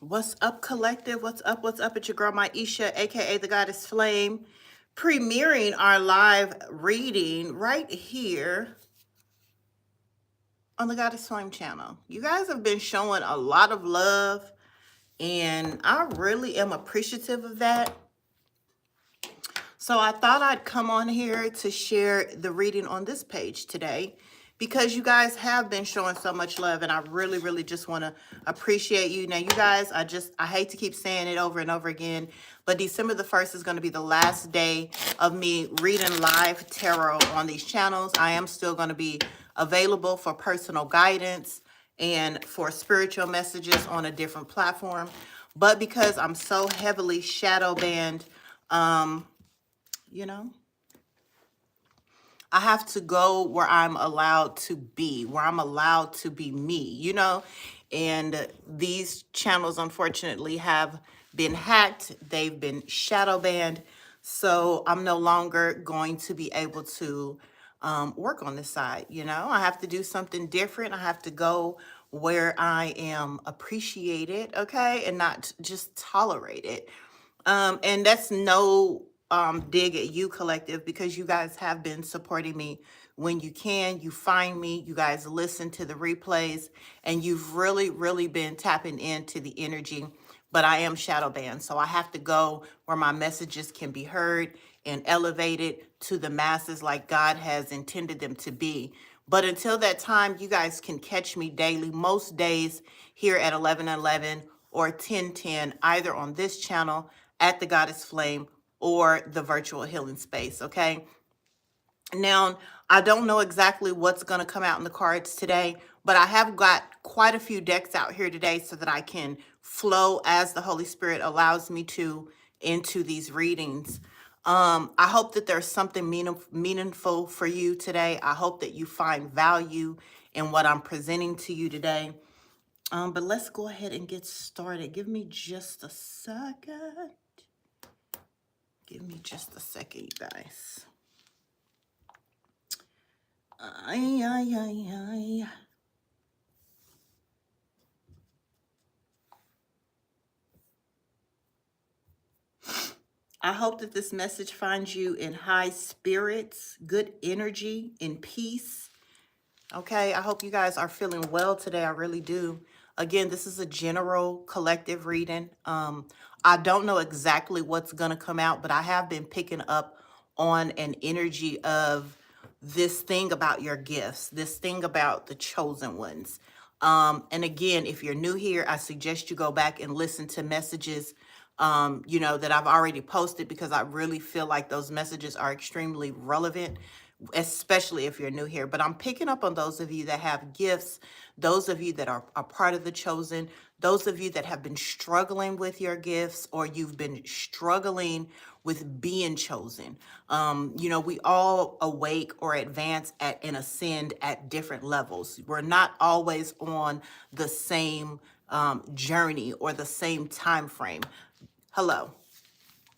What's up, collective? What's up? What's up? It's your girl, Maisha, aka the Goddess Flame, premiering our live reading right here on the Goddess Flame channel. You guys have been showing a lot of love, and I really am appreciative of that. So I thought I'd come on here to share the reading on this page today because you guys have been showing so much love, and I really, really just want to appreciate you. Now, you guys, I hate to keep saying it over and over again, but December the 1st is going to be the last day of me reading live tarot on these channels. I am still going to be available for personal guidance and for spiritual messages on a different platform. But because I'm so heavily shadow banned, you know, I have to go where I'm allowed to be, where I'm allowed to be me, you know, and these channels unfortunately have been hacked. They've been shadow banned. So I'm no longer going to be able to work on this side. You know, I have to do something different. I have to go where I am appreciated, okay, and not just tolerated. And that's no dig at you, collective, because you guys have been supporting me when you can. You find me, you guys listen to the replays, and you've really, really been tapping into the energy. But I am shadow banned, so I have to go where my messages can be heard and elevated to the masses like God has intended them to be. But until that time, you guys can catch me daily, most days here at 11:11 or 10:10, either on this channel at the Goddess Flame or the virtual healing space, okay? Now, I don't know exactly what's going to come out in the cards today, but I have got quite a few decks out here today so that I can flow as the Holy Spirit allows me to into these readings. I hope that there's something meaningful for you today. I hope that you find value in what I'm presenting to you today. But let's go ahead and get started. Give me just a second. Give me just a second, you guys. Ay, ay, ay, ay. I hope that this message finds you in high spirits, good energy, in peace. Okay, I hope you guys are feeling well today. I really do. Again, this is a general collective reading. I don't know exactly what's going to come out, but I have been picking up on an energy of this thing about your gifts, this thing about the chosen ones. And again, if you're new here, I suggest you go back and listen to messages, you know, that I've already posted, because I really feel like those messages are extremely relevant, especially if you're new here. But I'm picking up on those of you that have gifts, those of you that are a part of the chosen, those of you that have been struggling with your gifts, or you've been struggling with being chosen. You know, we all awake or advance at and ascend at different levels. We're not always on the same journey or the same time frame. Hello.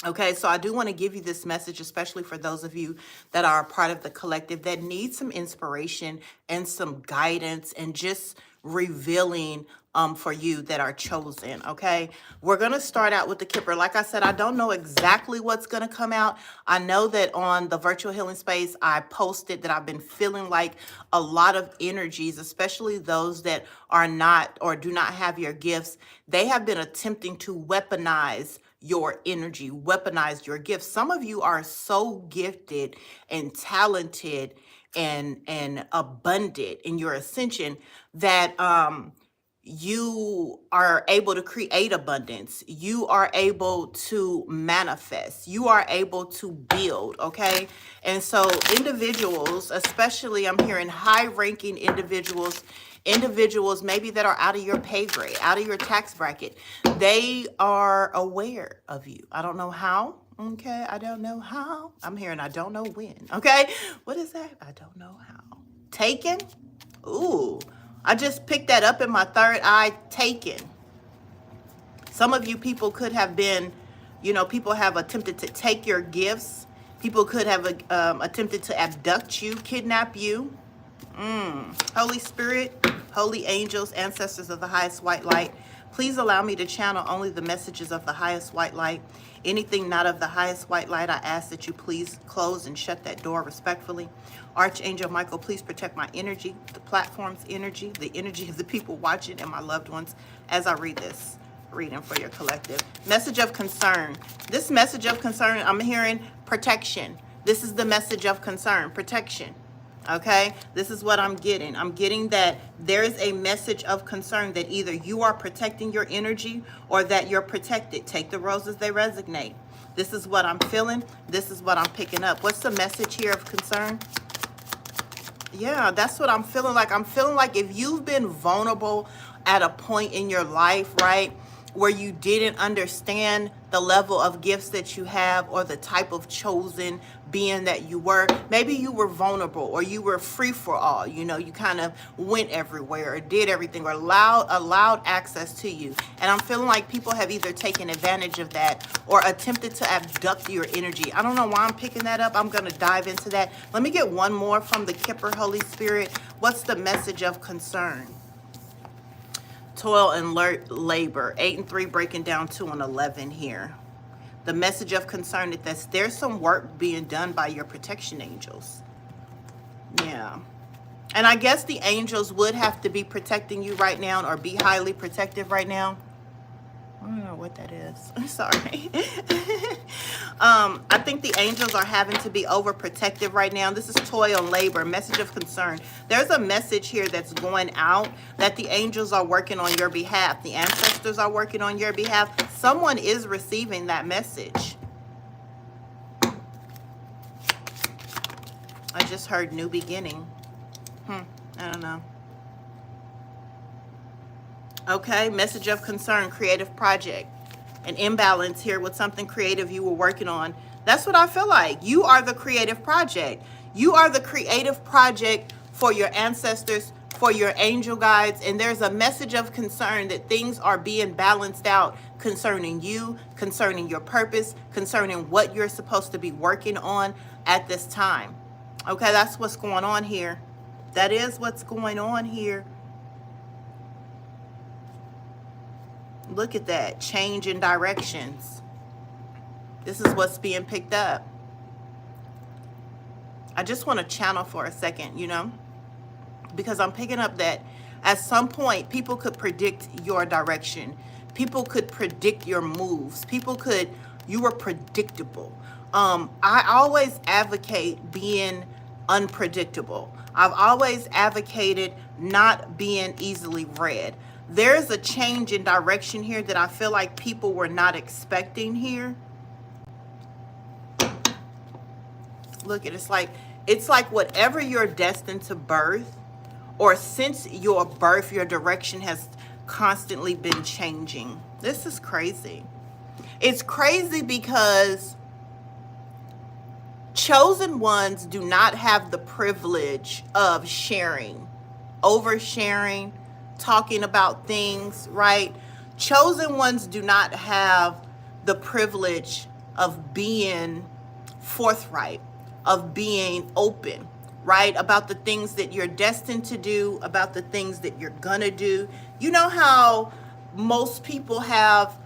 Okay, so I do want to give you this message, especially for those of you that are a part of the collective that need some inspiration and some guidance and just revealing for you that are chosen. Okay, we're going to start out with the Kipper. Like I said, I don't know exactly what's going to come out. I know that on the virtual healing space, I posted that I've been feeling like a lot of energies, especially those that are not or do not have your gifts. They have been attempting to weaponize your energy, weaponize your gifts. Some of you are so gifted and talented and abundant in your ascension that you are able to create abundance. You are able to manifest. You are able to build, okay? And so individuals, especially I'm hearing high-ranking individuals maybe that are out of your pay grade, out of your tax bracket, they are aware of you. I don't know how, okay? I don't know how. I'm hearing I don't know when, okay? What is that? I don't know how. Taken? Ooh, I just picked that up in my third eye, taken. Some of you people could have been, you know, people have attempted to take your gifts. People could have attempted to abduct you, kidnap you. Holy Spirit, Holy angels, ancestors of the highest white light, please allow me to channel only the messages of the highest white light. Anything not of the highest white light, I ask that you please close and shut that door respectfully. Archangel Michael, please protect my energy, the platform's energy, the energy of the people watching, and my loved ones as I read this reading for your collective. Message of concern. This message of concern, I'm hearing protection. This is the message of concern, protection. Okay, this is what I'm getting. I'm getting that there is a message of concern that either you are protecting your energy or that you're protected. Take the roses, they resonate. This is what I'm feeling. This is what I'm picking up. What's the message here of concern? Yeah, that's what I'm feeling like. I'm feeling like if you've been vulnerable at a point in your life, right, where you didn't understand the level of gifts that you have or the type of chosen being that you were, maybe you were vulnerable or you were free for all, you know, you kind of went everywhere or did everything or allowed access to you. And I'm feeling like people have either taken advantage of that or attempted to abduct your energy. I don't know why I'm picking that up. I'm going to dive into that. Let me get one more from the Kipper, Holy Spirit. What's the message of concern? Toil and labor, 8 and 3 breaking down 2 and 11 here. The message of concern is that there's some work being done by your protection angels. Yeah. And I guess the angels would have to be protecting you right now or be highly protective right now. I don't know what that is. I'm sorry. I think the angels are having to be overprotective right now. This is toil and labor, message of concern. There's a message here that's going out that the angels are working on your behalf. The ancestors are working on your behalf. Someone is receiving that message. I just heard new beginning. I don't know. Okay, message of concern, creative project. An imbalance here with something creative you were working on. That's what I feel like. You are the creative project. You are the creative project for your ancestors, for your angel guides. And there's a message of concern that things are being balanced out concerning you, concerning your purpose, concerning what you're supposed to be working on at this time. Okay, that's what's going on here. That is what's going on here. Look at that, change in directions. This is what's being picked up. I just want to channel for a second, you know, because I'm picking up that at some point people could predict your direction. People could predict your moves. You were predictable. I always advocate being unpredictable. I've always advocated not being easily read. There's a change in direction here that I feel like people were not expecting here. Look, it's like whatever you're destined to birth, or since your birth, your direction has constantly been changing. This is crazy. It's crazy because chosen ones do not have the privilege of sharing, oversharing, talking about things, right? Chosen ones do not have the privilege of being forthright, of being open, right? About the things that you're destined to do, about the things that you're gonna do. You know how most people have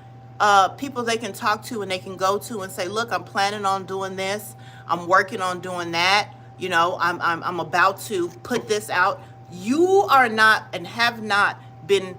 people they can talk to and they can go to and say, look, I'm planning on doing this. I'm working on doing that. You know, I'm about to put this out. You are not and have not been,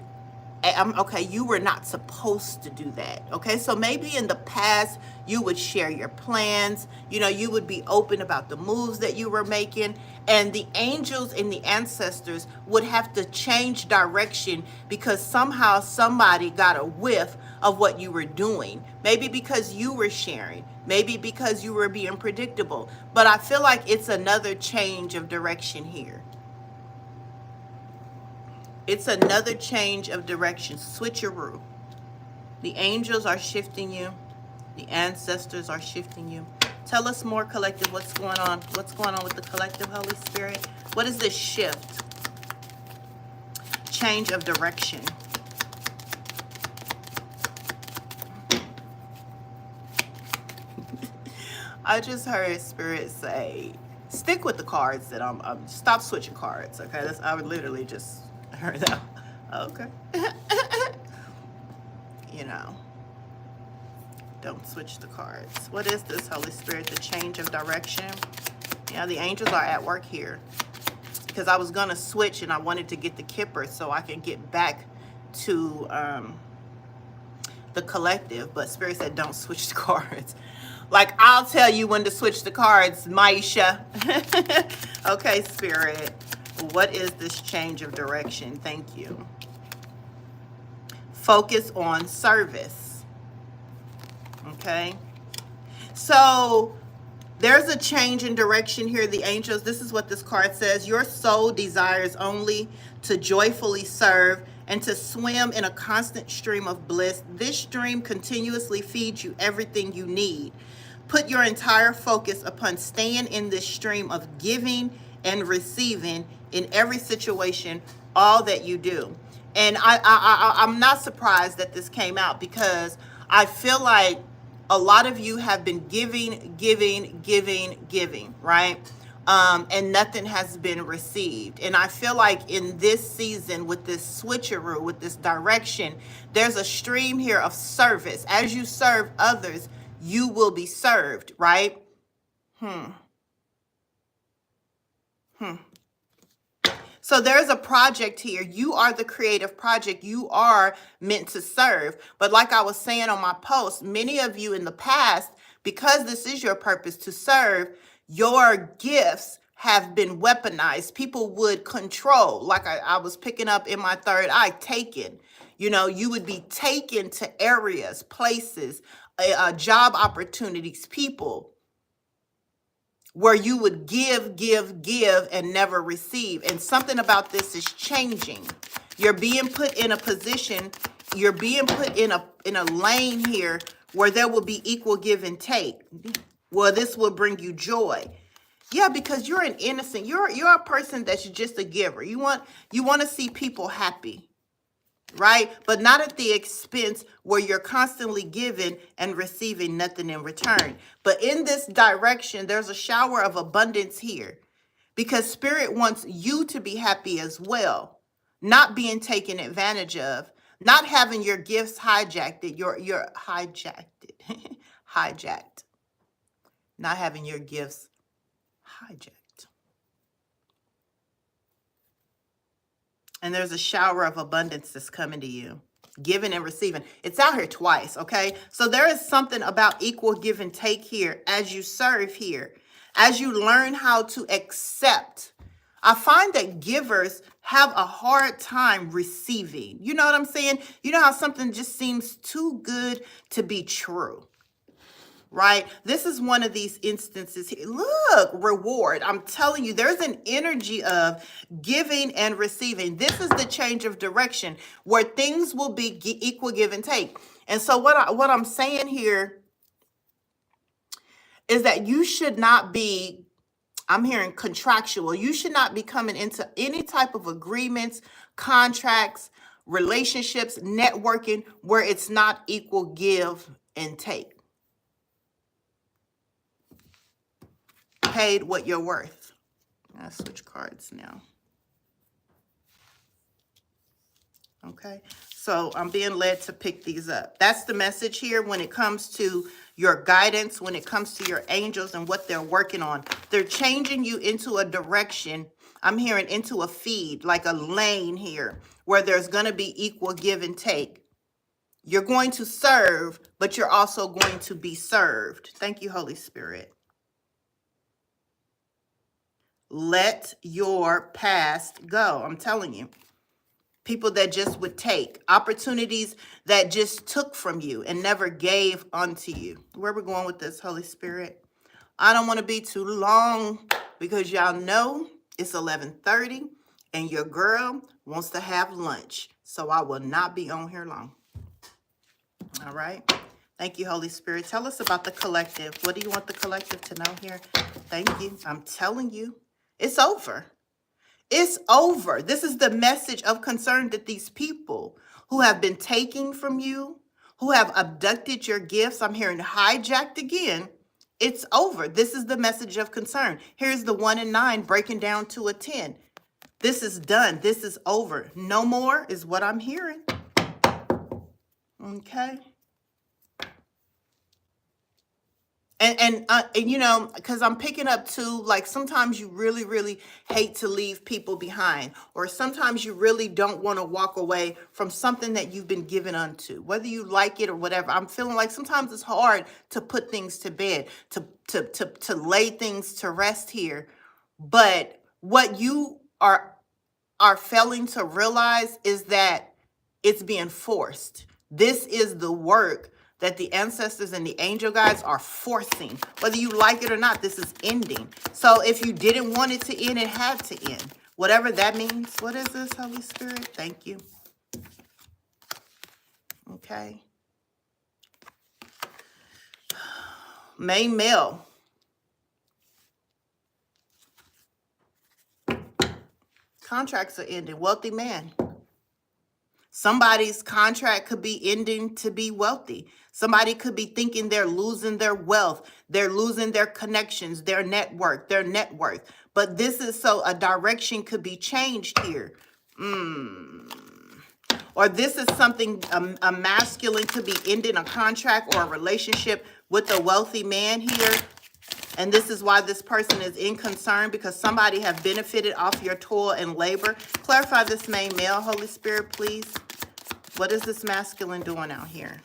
okay, you were not supposed to do that. Okay, so maybe in the past you would share your plans, you know, you would be open about the moves that you were making, and the angels and the ancestors would have to change direction because somehow somebody got a whiff of what you were doing. Maybe because you were sharing, maybe because you were being predictable. But I feel like it's another change of direction here. It's another change of direction, switcheroo. The angels are shifting you. The ancestors are shifting you. Tell us more, collective, what's going on? What's going on with the collective, Holy Spirit? What is this shift? Change of direction. I just heard Spirit say, stick with the cards that I'm stop switching cards, okay? I would literally just Or that, okay. You know, don't switch the cards. What is this, Holy Spirit? The change of direction. Yeah, the angels are at work here. Because I was going to switch and I wanted to get the Kipper so I can get back to the collective. But Spirit said, don't switch the cards. Like, I'll tell you when to switch the cards, Maisha. Okay, Spirit. What is this change of direction? Thank you. Focus on service. Okay. So there's a change in direction here, the angels. This is what this card says. Your soul desires only to joyfully serve and to swim in a constant stream of bliss. This stream continuously feeds you everything you need. Put your entire focus upon staying in this stream of giving and receiving in every situation, all that you do. And I'm not surprised that this came out, because I feel like a lot of you have been giving, right? And nothing has been received. And I feel like in this season, with this switcheroo, with this direction, there's a stream here of service. As you serve others, you will be served, right? So there's a project here. You are the creative project. You are meant to serve. But like I was saying on my post, many of you in the past, because this is your purpose to serve, your gifts have been weaponized. People would control, like I was picking up in my third eye, taken. You know, you would be taken to areas, places, job opportunities, people, where you would give and never receive. And something about this is changing. You're being put in a position, you're being put in a lane here where there will be equal give and take. Well, this will bring you joy. Yeah, because you're an innocent, you're a person that's just a giver. You want to see people happy, right? But not at the expense where you're constantly giving and receiving nothing in return. But in this direction, there's a shower of abundance here, because Spirit wants you to be happy as well, not being taken advantage of, not having your gifts hijacked. You're hijacked, hijacked, not having your gifts hijacked. And there's a shower of abundance that's coming to you. Giving and receiving. It's out here twice, okay? So there is something about equal give and take here as you serve here. As you learn how to accept. I find that givers have a hard time receiving. You know what I'm saying? You know how something just seems too good to be true. Right? This is one of these instances here. Look, reward. I'm telling you, there's an energy of giving and receiving. This is the change of direction where things will be equal give and take. And so what I'm saying here is that you should not be, I'm hearing contractual. You should not be coming into any type of agreements, contracts, relationships, networking where it's not equal give and take. Paid what you're worth. I'll switch cards now. Okay, so I'm being led to pick these up. That's the message here when it comes to your guidance, when it comes to your angels and what they're working on. They're changing you into a direction. I'm hearing into a feed, like a lane here, where there's going to be equal give and take. You're going to serve, but you're also going to be served. Thank you, Holy Spirit. Let your past go. I'm telling you. People that just would take. Opportunities that just took from you and never gave unto you. Where we're going with this, Holy Spirit? I don't want to be too long because y'all know it's 11:30 and your girl wants to have lunch. So I will not be on here long. All right. Thank you, Holy Spirit. Tell us about the collective. What do you want the collective to know here? Thank you. I'm telling you. It's over. It's over. This is the message of concern that these people who have been taking from you, who have abducted your gifts, I'm hearing hijacked again. It's over. This is the message of concern. Here's the 1 and 9 breaking down to a 10. This is done. This is over. No more is what I'm hearing. Okay. And you know, because I'm picking up too, like sometimes you really, really hate to leave people behind, or sometimes you really don't want to walk away from something that you've been given unto, whether you like it or whatever. I'm feeling like sometimes it's hard to put things to bed, to lay things to rest here. But what you are failing to realize is that it's being forced. This is the work that the ancestors and the angel guides are forcing. Whether you like it or not, this is ending. So if you didn't want it to end, it had to end. Whatever that means. What is this, Holy Spirit? Thank you. Okay. Main male. Contracts are ending. Wealthy man. Somebody's contract could be ending to be wealthy. Somebody could be thinking they're losing their wealth. They're losing their connections, their network, their net worth. But this is so a direction could be changed here. Or this is something, a masculine could be ending a contract or a relationship with a wealthy man here. And this is why this person is in concern, because somebody have benefited off your toil and labor. Clarify this main male, Holy Spirit, please. What is this masculine doing out here?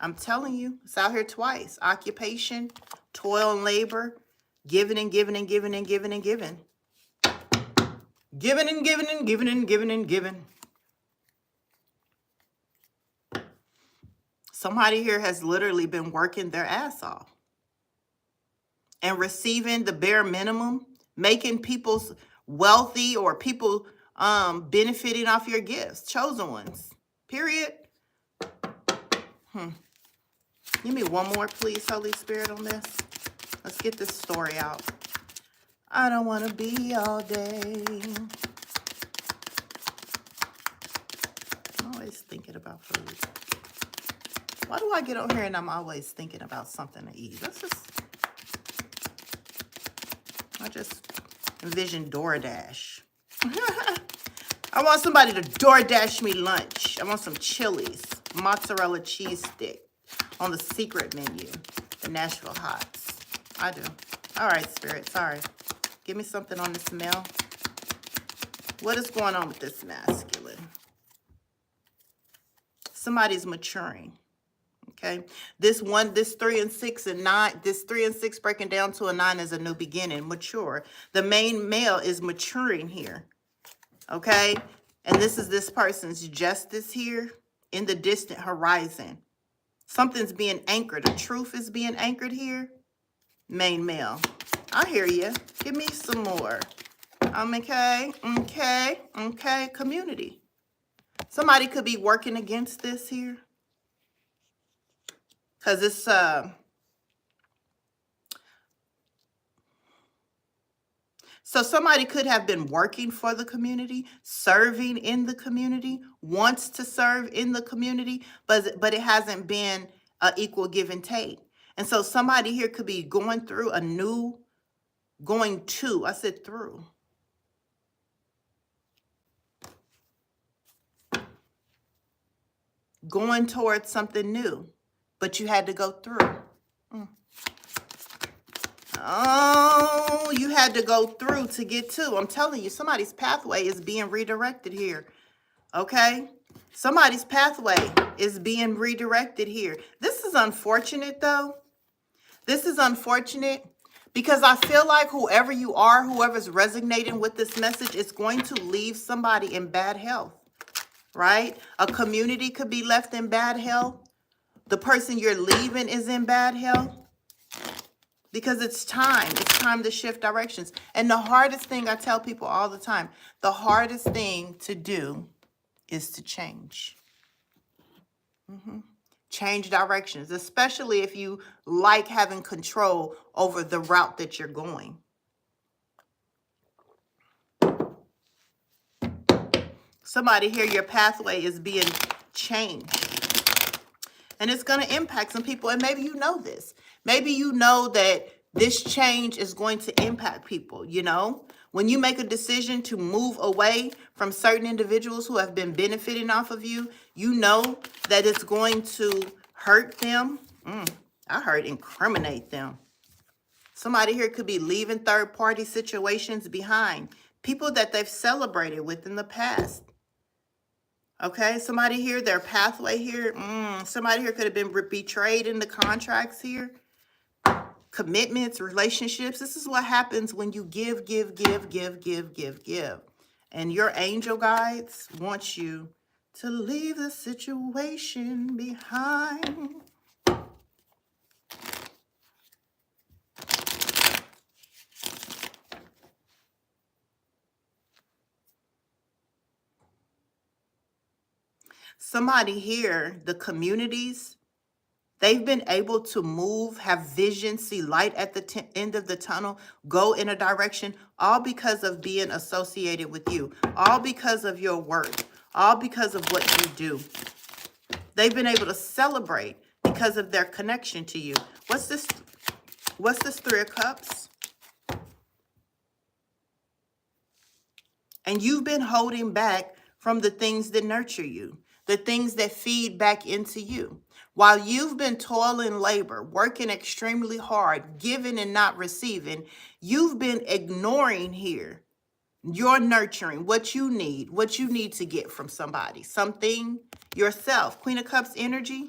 I'm telling you, it's out here twice. Occupation, toil and labor, giving and giving and giving and giving and giving. Giving and giving and giving and giving and giving. Somebody here has literally been working their ass off and receiving the bare minimum, making people wealthy or people benefiting off your gifts. Chosen ones. Period. Give me one more, please, Holy Spirit, on this. Let's get this story out. I don't want to be all day. I'm always thinking about food. Why do I get on here and I'm always thinking about something to eat? I just envision DoorDash. I want somebody to DoorDash me lunch. I want some Chili's, mozzarella cheese stick on the secret menu, the Nashville Hots. I do. All right, Spirit, sorry. Give me something on this male. What is going on with this masculine? Somebody's maturing. Okay, this 3 and 6 and 9, this 3 and 6 breaking down to a 9 is a new beginning, mature. The main male is maturing here. Okay, and this is this person's justice here in the distant horizon. Something's being anchored. A truth is being anchored here. Main male. I hear you. Give me some more. Okay. Community. Somebody could be working against this here. Because it's so somebody could have been working for the community, serving in the community, wants to serve in the community, but it hasn't been an equal give and take. And so somebody here could be going through I said through. Going towards something new, but you had to go through. Oh, you had to go through to get to. I'm telling you, somebody's pathway is being redirected here. Okay? Somebody's pathway is being redirected here. This is unfortunate, though. This is unfortunate because I feel like whoever you are, whoever's resonating with this message, is going to leave somebody in bad health, right? A community could be left in bad health. The person you're leaving is in bad health. Because it's time. It's time to shift directions. And the hardest thing I tell people all the time, the hardest thing to do is to change. Change directions, especially if you like having control over the route that you're going. Somebody here, your pathway is being changed. And it's going to impact some people. And maybe you know this. Maybe you know that this change is going to impact people, you know. When you make a decision to move away from certain individuals who have been benefiting off of you, you know that it's going to hurt them. I heard incriminate them. Somebody here could be leaving third-party situations behind. People that they've celebrated with in the past. Okay, somebody here, their pathway here. Somebody here could have been betrayed in the contracts here. Commitments, relationships. This is what happens when you give. And your angel guides want you to leave the situation behind. Somebody here, the communities, they've been able to move, have vision, see light at the end of the tunnel, go in a direction, all because of being associated with you, all because of your work, all because of what you do. They've been able to celebrate because of their connection to you. What's this? What's this Three of Cups? And you've been holding back from the things that nurture you, the things that feed back into you. While you've been toiling labor, working extremely hard, giving and not receiving, you've been ignoring here your nurturing, what you need to get from somebody, something, yourself. Queen of Cups energy,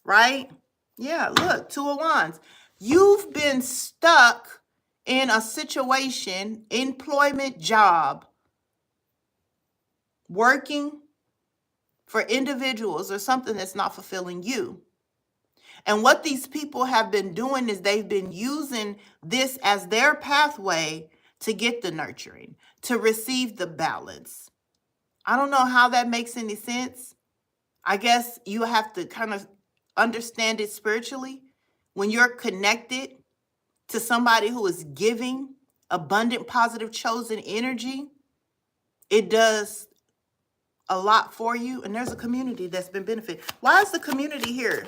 right? Yeah, look, Two of Wands. You've been stuck in a situation, employment, job, working for individuals or something that's not fulfilling you. And what these people have been doing is they've been using this as their pathway to get the nurturing, to receive the balance. I don't know how that makes any sense. I guess you have to kind of understand it spiritually. When you're connected to somebody who is giving abundant, positive, chosen energy, it does a lot for you. And there's a community that's been benefited. Why is the community here?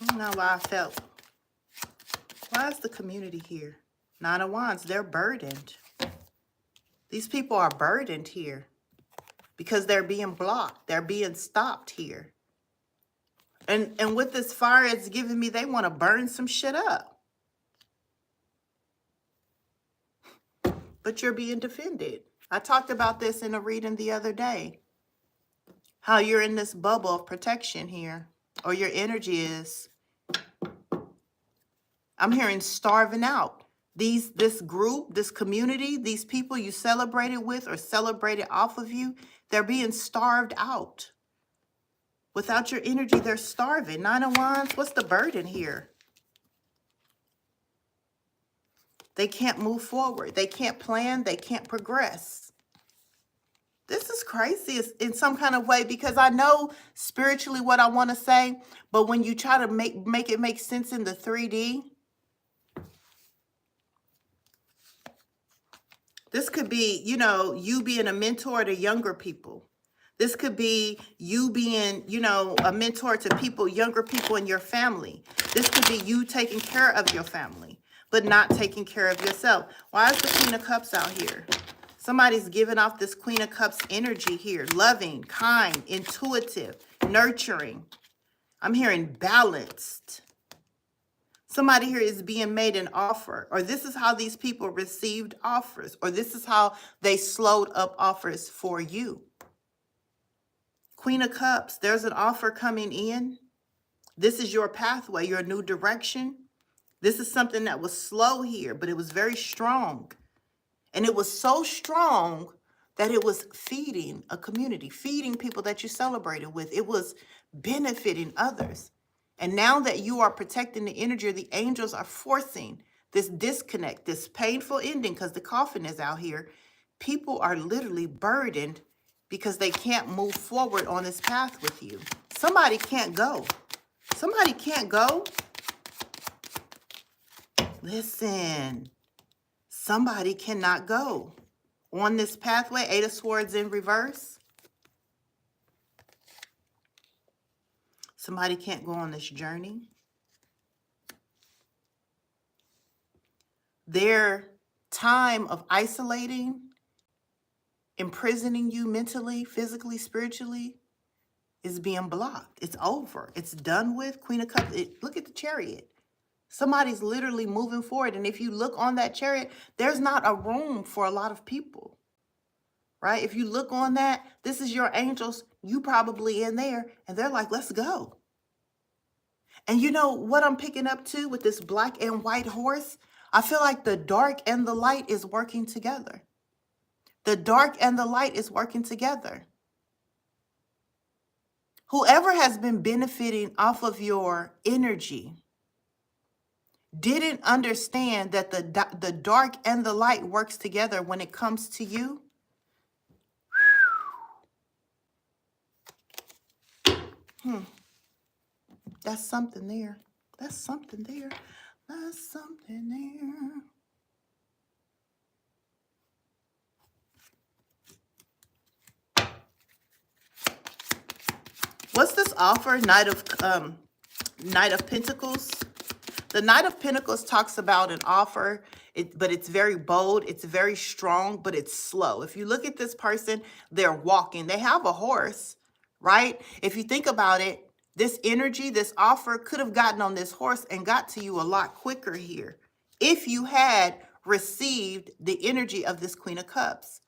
I don't know why I felt. Why is the community here? Nine of Wands, they're burdened. These people are burdened here because they're being blocked. They're being stopped here. And with this fire it's giving me, they want to burn some shit up. But you're being defended. I talked about this in a reading the other day. How you're in this bubble of protection here. Or your energy is. I'm hearing starving out. This group, this community, these people you celebrated with or celebrated off of you, they're being starved out. Without your energy, they're starving. Nine of Wands, what's the burden here? They can't move forward. They can't plan. They can't progress. This is crazy in some kind of way because I know spiritually what I want to say, but when you try to make it make sense in the 3D, this could be, you know, you being a mentor to younger people. This could be you being, you know, a mentor to people, younger people in your family. This could be you taking care of your family, but not taking care of yourself. Why is the Queen of Cups out here? Somebody's giving off this Queen of Cups energy here. Loving, kind, intuitive, nurturing. I'm hearing balanced. Somebody here is being made an offer, or this is how these people received offers, or this is how they slowed up offers for you. Queen of Cups, there's an offer coming in. This is your pathway, your new direction. This is something that was slow here, but it was very strong. And it was so strong that it was feeding a community, feeding people that you celebrated with. It was benefiting others. And now that you are protecting the energy, the angels are forcing this disconnect, this painful ending, because the coffin is out here. People are literally burdened because they can't move forward on this path with you. Somebody can't go. Somebody can't go. Listen, somebody cannot go on this pathway. Eight of Swords in reverse. Somebody can't go on this journey. their time of isolating, imprisoning you mentally, physically, spiritually is being blocked. It's over. It's done with. Queen of Cups. Look at the Chariot. Somebody's literally moving forward. And if you look on that chariot, there's not a room for a lot of people, right? If you look on that, this is your angels. You probably in there. And they're like, let's go. And you know what I'm picking up too with this black and white horse? I feel like the dark and the light is working together. The dark and the light is working together. Whoever has been benefiting off of your energy didn't understand that the dark and the light works together when it comes to you. That's something there. That's something there. That's something there. What's this offer? Knight of Pentacles. The Knight of Pentacles talks about an offer, but it's very bold, it's very strong, but it's slow. If you look at this person, they're walking. They have a horse, right? If you think about it, this energy, this offer could have gotten on this horse and got to you a lot quicker here if you had received the energy of this Queen of Cups.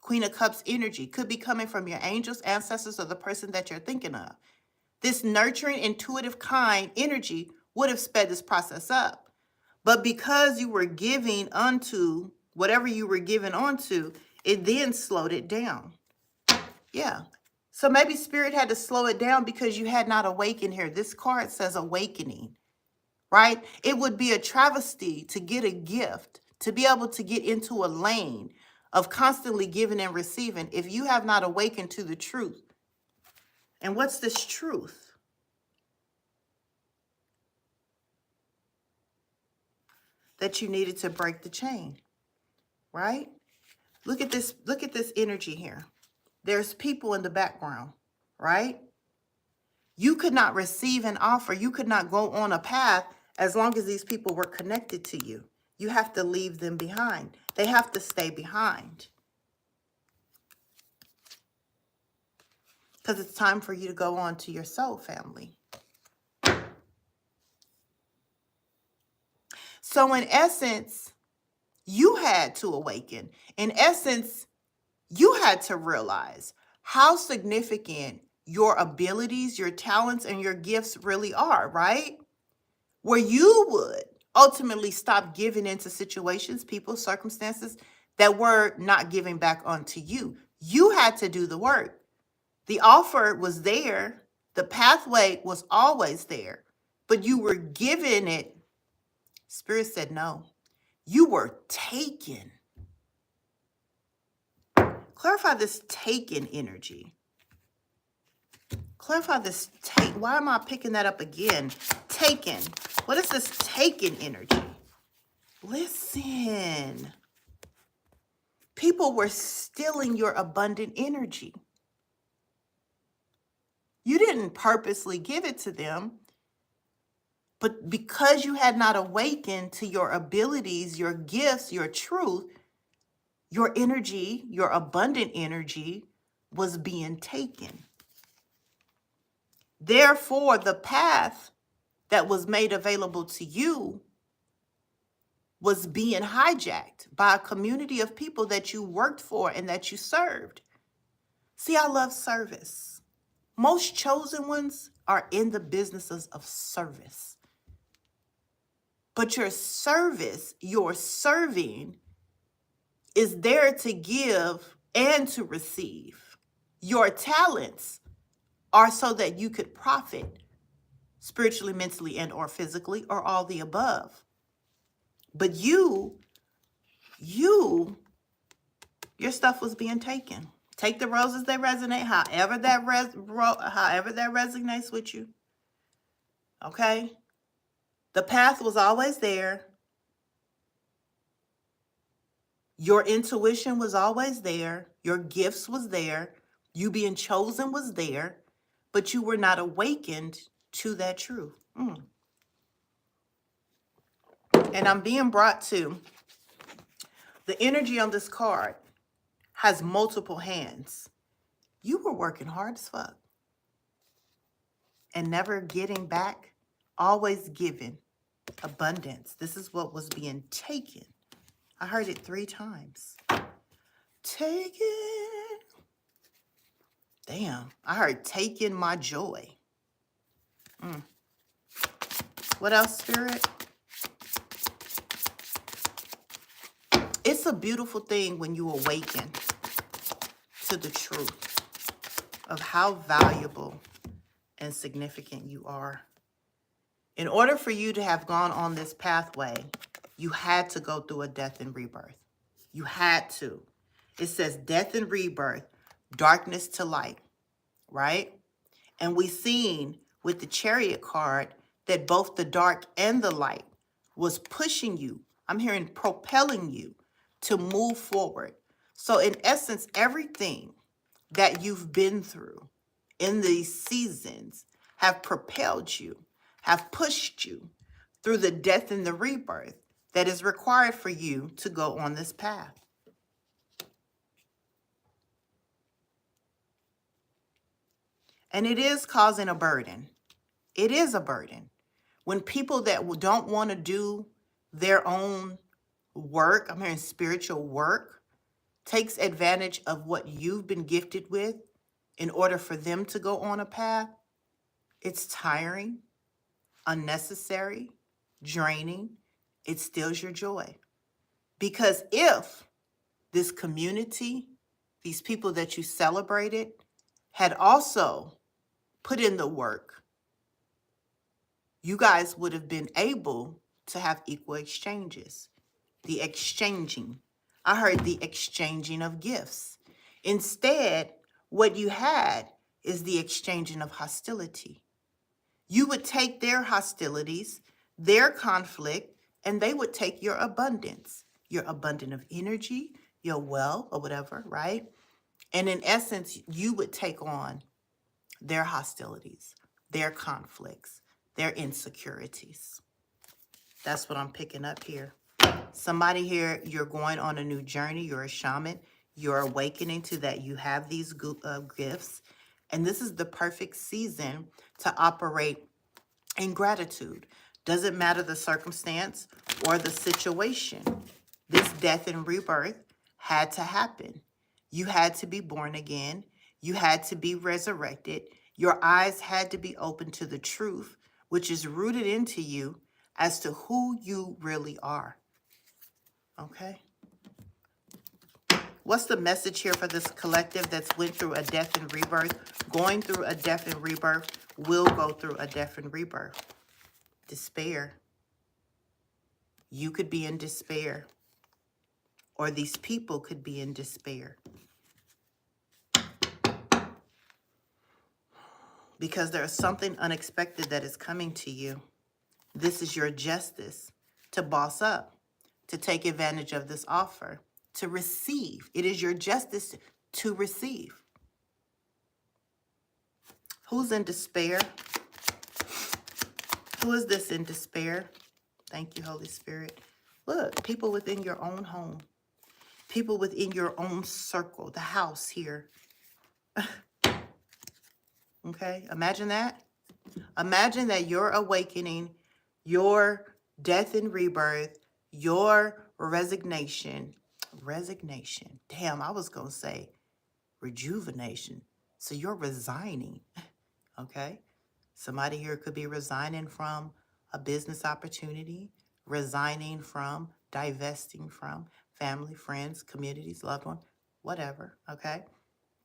Queen of Cups energy could be coming from your angels, ancestors, or the person that you're thinking of. This nurturing, intuitive, kind energy would have sped this process up. But because you were giving unto whatever you were giving onto, it then slowed it down. Yeah. So maybe Spirit had to slow it down because you had not awakened here. This card says awakening, right? It would be a travesty to get a gift, to be able to get into a lane of constantly giving and receiving if you have not awakened to the truth. And what's this truth? That you needed to break the chain, right? Look at this energy here. There's people in the background, right? You could not receive an offer. You could not go on a path as long as these people were connected to you. You have to leave them behind. They have to stay behind. Because it's time for you to go on to your soul family. So in essence, you had to awaken. In essence, you had to realize how significant your abilities, your talents, and your gifts really are, right? Where you would ultimately stop giving into situations, people, circumstances that were not giving back onto you. You had to do the work. The offer was there. The pathway was always there, but you were given it. Spirit said no. You were taken. Clarify this taken energy. Clarify this take. Why am I picking that up again? Taken. What is this taken energy? Listen. People were stealing your abundant energy. You didn't purposely give it to them, but because you had not awakened to your abilities, your gifts, your truth, your energy, your abundant energy was being taken. Therefore, the path that was made available to you was being hijacked by a community of people that you worked for and that you served. See, I love service. Most chosen ones are in the businesses of service. But your service, your serving, is there to give and to receive. Your talents are so that you could profit spiritually, mentally, and or physically, or all the above. But your stuff was being taken. Take the roses that resonate, however that resonates with you. Okay? The path was always there. Your intuition was always there. Your gifts was there. You being chosen was there. But you were not awakened to that truth. And I'm being brought to The energy on this card has multiple hands. You were working hard as fuck and never getting back, always giving. Abundance. This is what was being taken. I heard it 3 times. Taken. Damn. I heard taking my joy. What else, Spirit? It's a beautiful thing when you awaken to the truth of how valuable and significant you are. In order for you to have gone on this pathway, you had to go through a death and rebirth. You had to. It says death and rebirth, darkness to light, right? And we seen with the Chariot card that both the dark and the light was pushing you. I'm hearing propelling you to move forward. So in essence, everything that you've been through in these seasons have propelled you, have pushed you through the death and the rebirth that is required for you to go on this path. And it is causing a burden. It is a burden. When people that don't want to do their own work, I'm hearing spiritual work, takes advantage of what you've been gifted with in order for them to go on a path, it's tiring, unnecessary, draining. It steals your joy. Because if this community, these people that you celebrated, had also put in the work, you guys would have been able to have equal exchanges. The exchanging. I heard the exchanging of gifts. Instead, what you had is the exchanging of hostility. You would take their hostilities, their conflict, and they would take your abundance of energy, your wealth, or whatever, right? And in essence, you would take on their hostilities, their conflicts, their insecurities. That's what I'm picking up here. Somebody here, you're going on a new journey. You're a shaman. You're awakening to that you have these gifts. And this is the perfect season to operate in gratitude. Doesn't matter the circumstance or the situation. This death and rebirth had to happen. You had to be born again. You had to be resurrected. Your eyes had to be open to the truth, which is rooted into you as to who you really are. Okay? What's the message here for this collective that's went through a death and rebirth? Going through a death and rebirth will go through a death and rebirth. Despair. You could be in despair. Or these people could be in despair. Because there's something unexpected that is coming to you. This is your justice to boss up, to take advantage of this offer, to receive. It is your justice to receive. Who's in despair? Who is this in despair? Thank you, Holy Spirit. Look, people within your own home. People within your own circle, the house here. Okay, imagine that. Imagine that your awakening, your death and rebirth, your resignation. Damn, I was going to say rejuvenation. So you're resigning. Okay. Somebody here could be resigning from a business opportunity, resigning from, divesting from family, friends, communities, loved ones, whatever. Okay.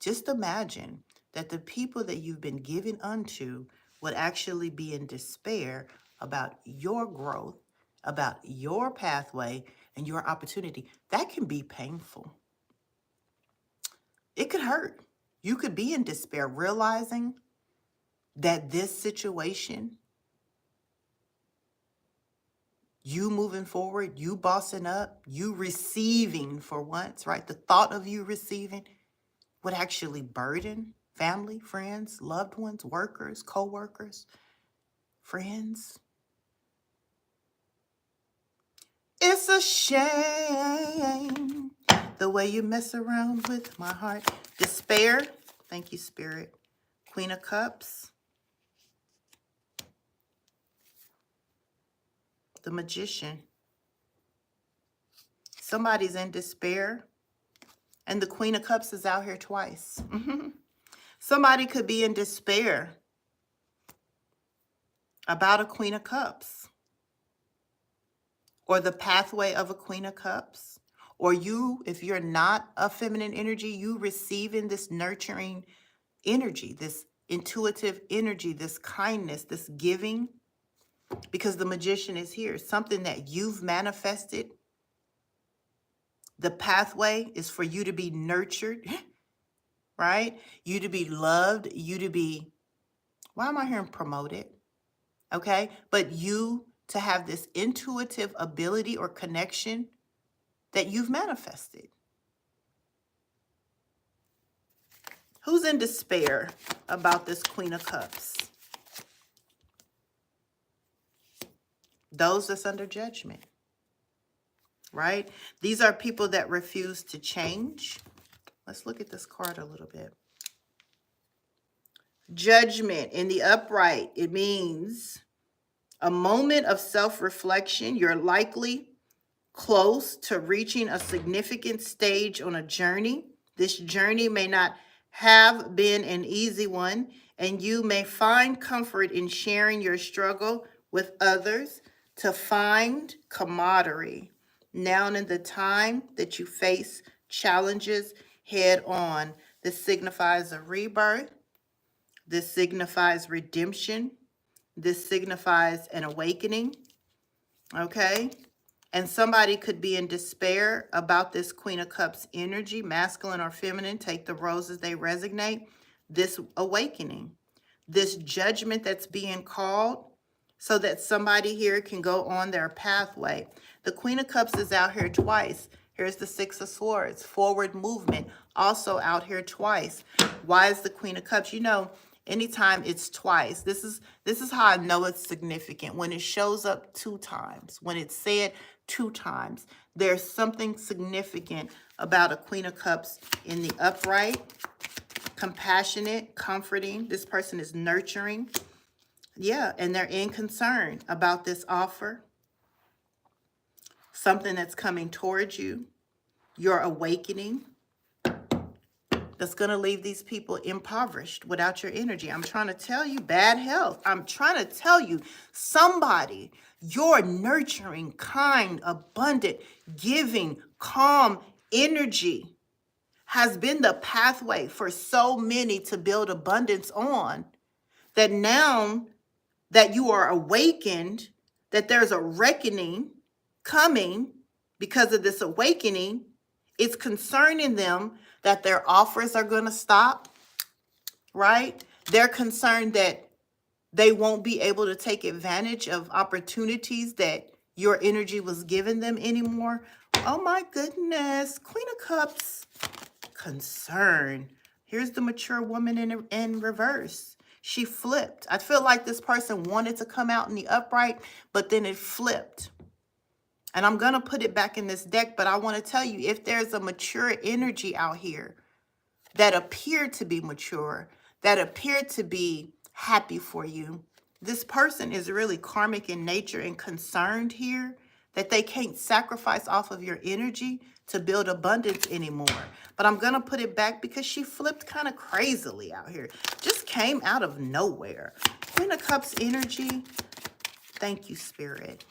Just imagine that the people that you've been given unto would actually be in despair about your growth, about your pathway and your opportunity. That can be painful. It could hurt. You could be in despair, realizing that this situation, you moving forward, you bossing up, you receiving for once, right? The thought of you receiving would actually burden family, friends, loved ones, workers, co-workers, friends. It's a shame the way you mess around with my heart. Despair. Thank you, Spirit. Queen of Cups. The Magician. Somebody's in despair. And the Queen of Cups is out here twice. Somebody could be in despair about a Queen of Cups. Or the pathway of a Queen of Cups. Or you, if you're not a feminine energy, you receiving this nurturing energy, this intuitive energy, this kindness, this giving. Because the Magician is here. Something that you've manifested. The pathway is for you to be nurtured, right? You to be loved, you to be, why am I hearing promoted? Okay, but you to have this intuitive ability or connection that you've manifested. Who's in despair about this Queen of Cups? Those that's under judgment, right? These are people that refuse to change. Let's look at this card a little bit. Judgment in the upright, it means a moment of self-reflection. You're likely close to reaching a significant stage on a journey. This journey may not have been an easy one, and you may find comfort in sharing your struggle with others to find camaraderie. Now in the time that you face challenges head on, this signifies a rebirth. This signifies redemption. This signifies an awakening, okay? And somebody could be in despair about this Queen of Cups energy, masculine or feminine. Take the roles as they resonate. This awakening, this judgment that's being called so that somebody here can go on their pathway. The Queen of Cups is out here twice. Here's the Six of Swords, forward movement, also out here twice. Why is the Queen of Cups? You know, anytime it's twice, this is how I know it's significant. When it shows up 2 times, when it's said 2 times, there's something significant about a Queen of Cups in the upright, compassionate, comforting. This person is nurturing. Yeah, and they're in concern about this offer, something that's coming towards you, your awakening. That's going to leave these people impoverished without your energy. I'm trying to tell you, bad health. I'm trying to tell you, somebody, your nurturing, kind, abundant, giving, calm energy has been the pathway for so many to build abundance on, that now that you are awakened, that there's a reckoning coming because of this awakening, it's concerning them that their offers are going to stop, right? They're concerned that they won't be able to take advantage of opportunities that your energy was giving them anymore. Oh my goodness. Queen of Cups, concern. Here's the mature woman in reverse. She flipped. I feel like this person wanted to come out in the upright, but then it flipped. And I'm going to put it back in this deck, but I want to tell you, if there's a mature energy out here that appeared to be mature, that appeared to be happy for you, this person is really karmic in nature and concerned here that they can't sacrifice off of your energy to build abundance anymore. But I'm going to put it back because she flipped kind of crazily out here. Just came out of nowhere. Queen of Cups energy. Thank you, Spirit.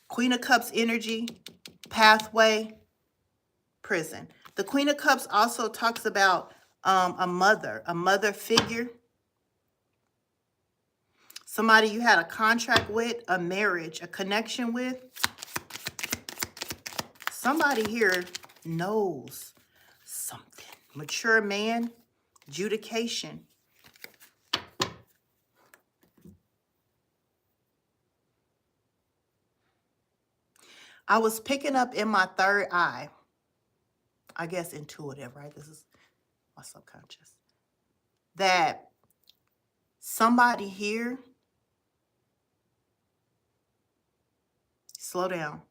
Queen of Cups energy, pathway, prison. The Queen of Cups also talks about a mother figure. Somebody you had a contract with, a marriage, a connection with. Somebody here knows something. Mature man, adjudication. I was picking up in my third eye, I guess intuitive, right? This is my subconscious. That somebody here Slow down.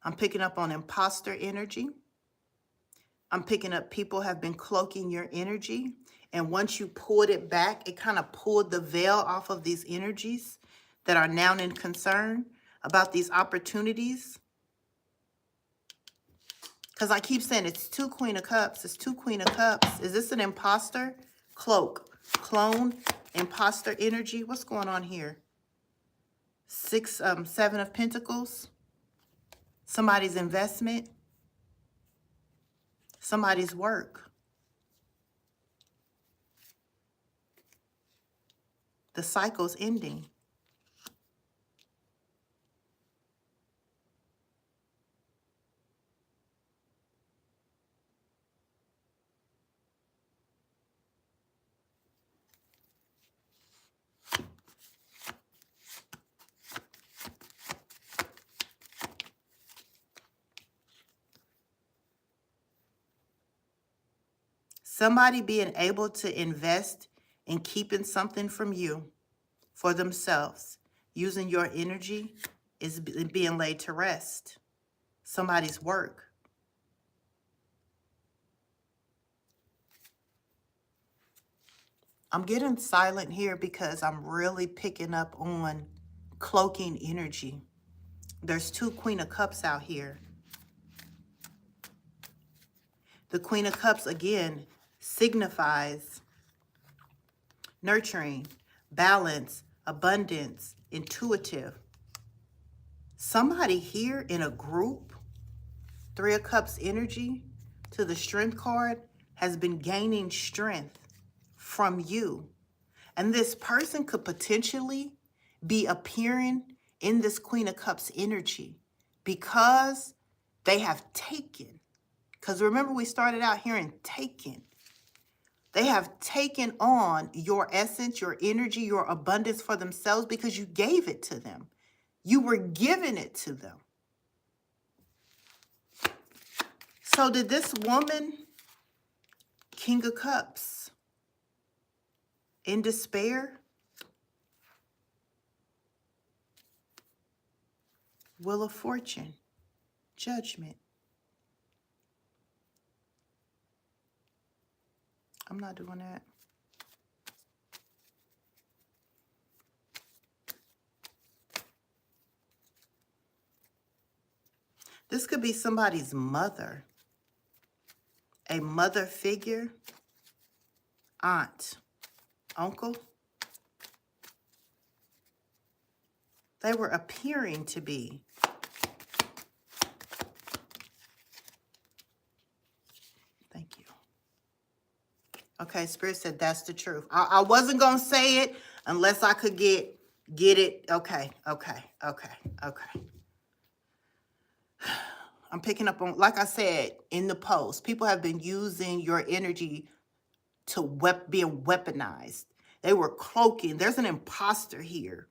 I'm picking up on imposter energy. I'm picking up people have been cloaking your energy. And once you pulled it back, it kind of pulled the veil off of these energies that are now in concern about these opportunities. Because I keep saying it's 2 Queen of Cups. It's 2 Queen of Cups. Is this an imposter? Cloak, clone, imposter energy. What's going on here? 7 of Pentacles. Somebody's investment. Somebody's work. The cycle's ending. Somebody being able to invest in keeping something from you for themselves, using your energy, is being laid to rest. Somebody's work. I'm getting silent here because I'm really picking up on cloaking energy. There's 2 Queen of Cups out here. The Queen of Cups, again, signifies nurturing, balance, abundance, intuitive. Somebody here in a group, 3 of Cups energy to the Strength card, has been gaining strength from you. And this person could potentially be appearing in this Queen of Cups energy because they have taken. Because remember, we started out hearing taken. They have taken on your essence, your energy, your abundance for themselves because you gave it to them. You were giving it to them. So did this woman, King of Cups, in despair? Wheel of Fortune, Judgment. I'm not doing that. This could be somebody's mother, a mother figure, aunt, uncle. They were appearing to be. Thank you. Okay, Spirit said that's the truth. I wasn't going to say it unless I could get it. Okay. I'm picking up on, like I said, in the post, people have been using your energy to being weaponized. They were cloaking. There's an imposter here.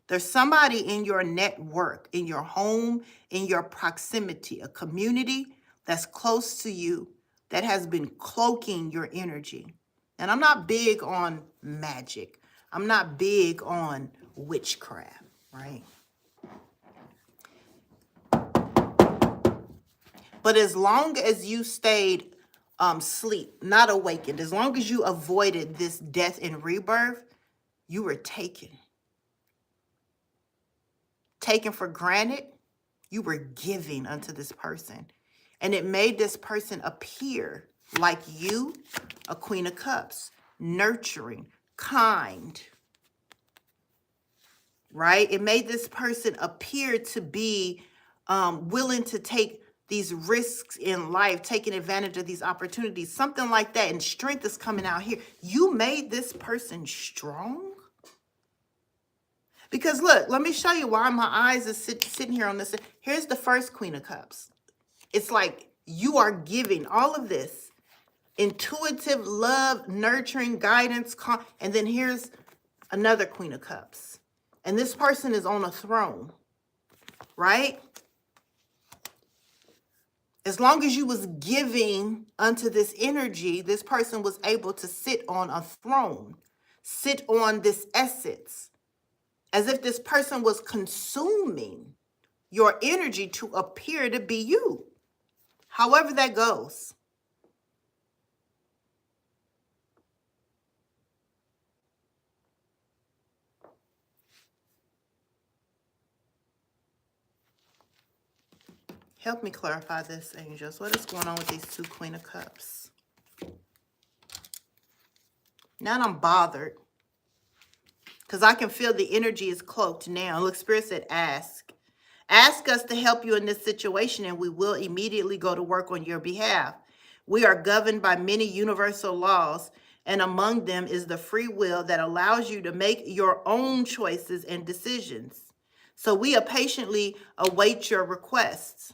There's somebody in your network, in your home, in your proximity, a community that's close to you that has been cloaking your energy. And I'm not big on magic. I'm not big on witchcraft, right? But as long as you stayed asleep, not awakened, as long as you avoided this death and rebirth, you were taken. Taken for granted, you were giving unto this person. And it made this person appear like you, a Queen of Cups, nurturing, kind, right? It made this person appear to be willing to take these risks in life, taking advantage of these opportunities, something like that. And strength is coming out here. You made this person strong. Because look, let me show you why my eyes are sitting here on this. Here's the first Queen of Cups. It's like you are giving all of this intuitive love, nurturing, guidance, and then here's another Queen of Cups. And this person is on a throne, right? As long as you was giving unto this energy, this person was able to sit on a throne, sit on this essence. as if this person was consuming your energy to appear to be you. However that goes. Help me clarify this, angels. What is going on with these two Queen of Cups? Now I'm bothered because I can feel the energy is cloaked now. Look, Spirit said, ask. Ask us to help you in this situation, and we will immediately go to work on your behalf. We are governed by many universal laws, and among them is the free will that allows you to make your own choices and decisions. So we patiently await your requests.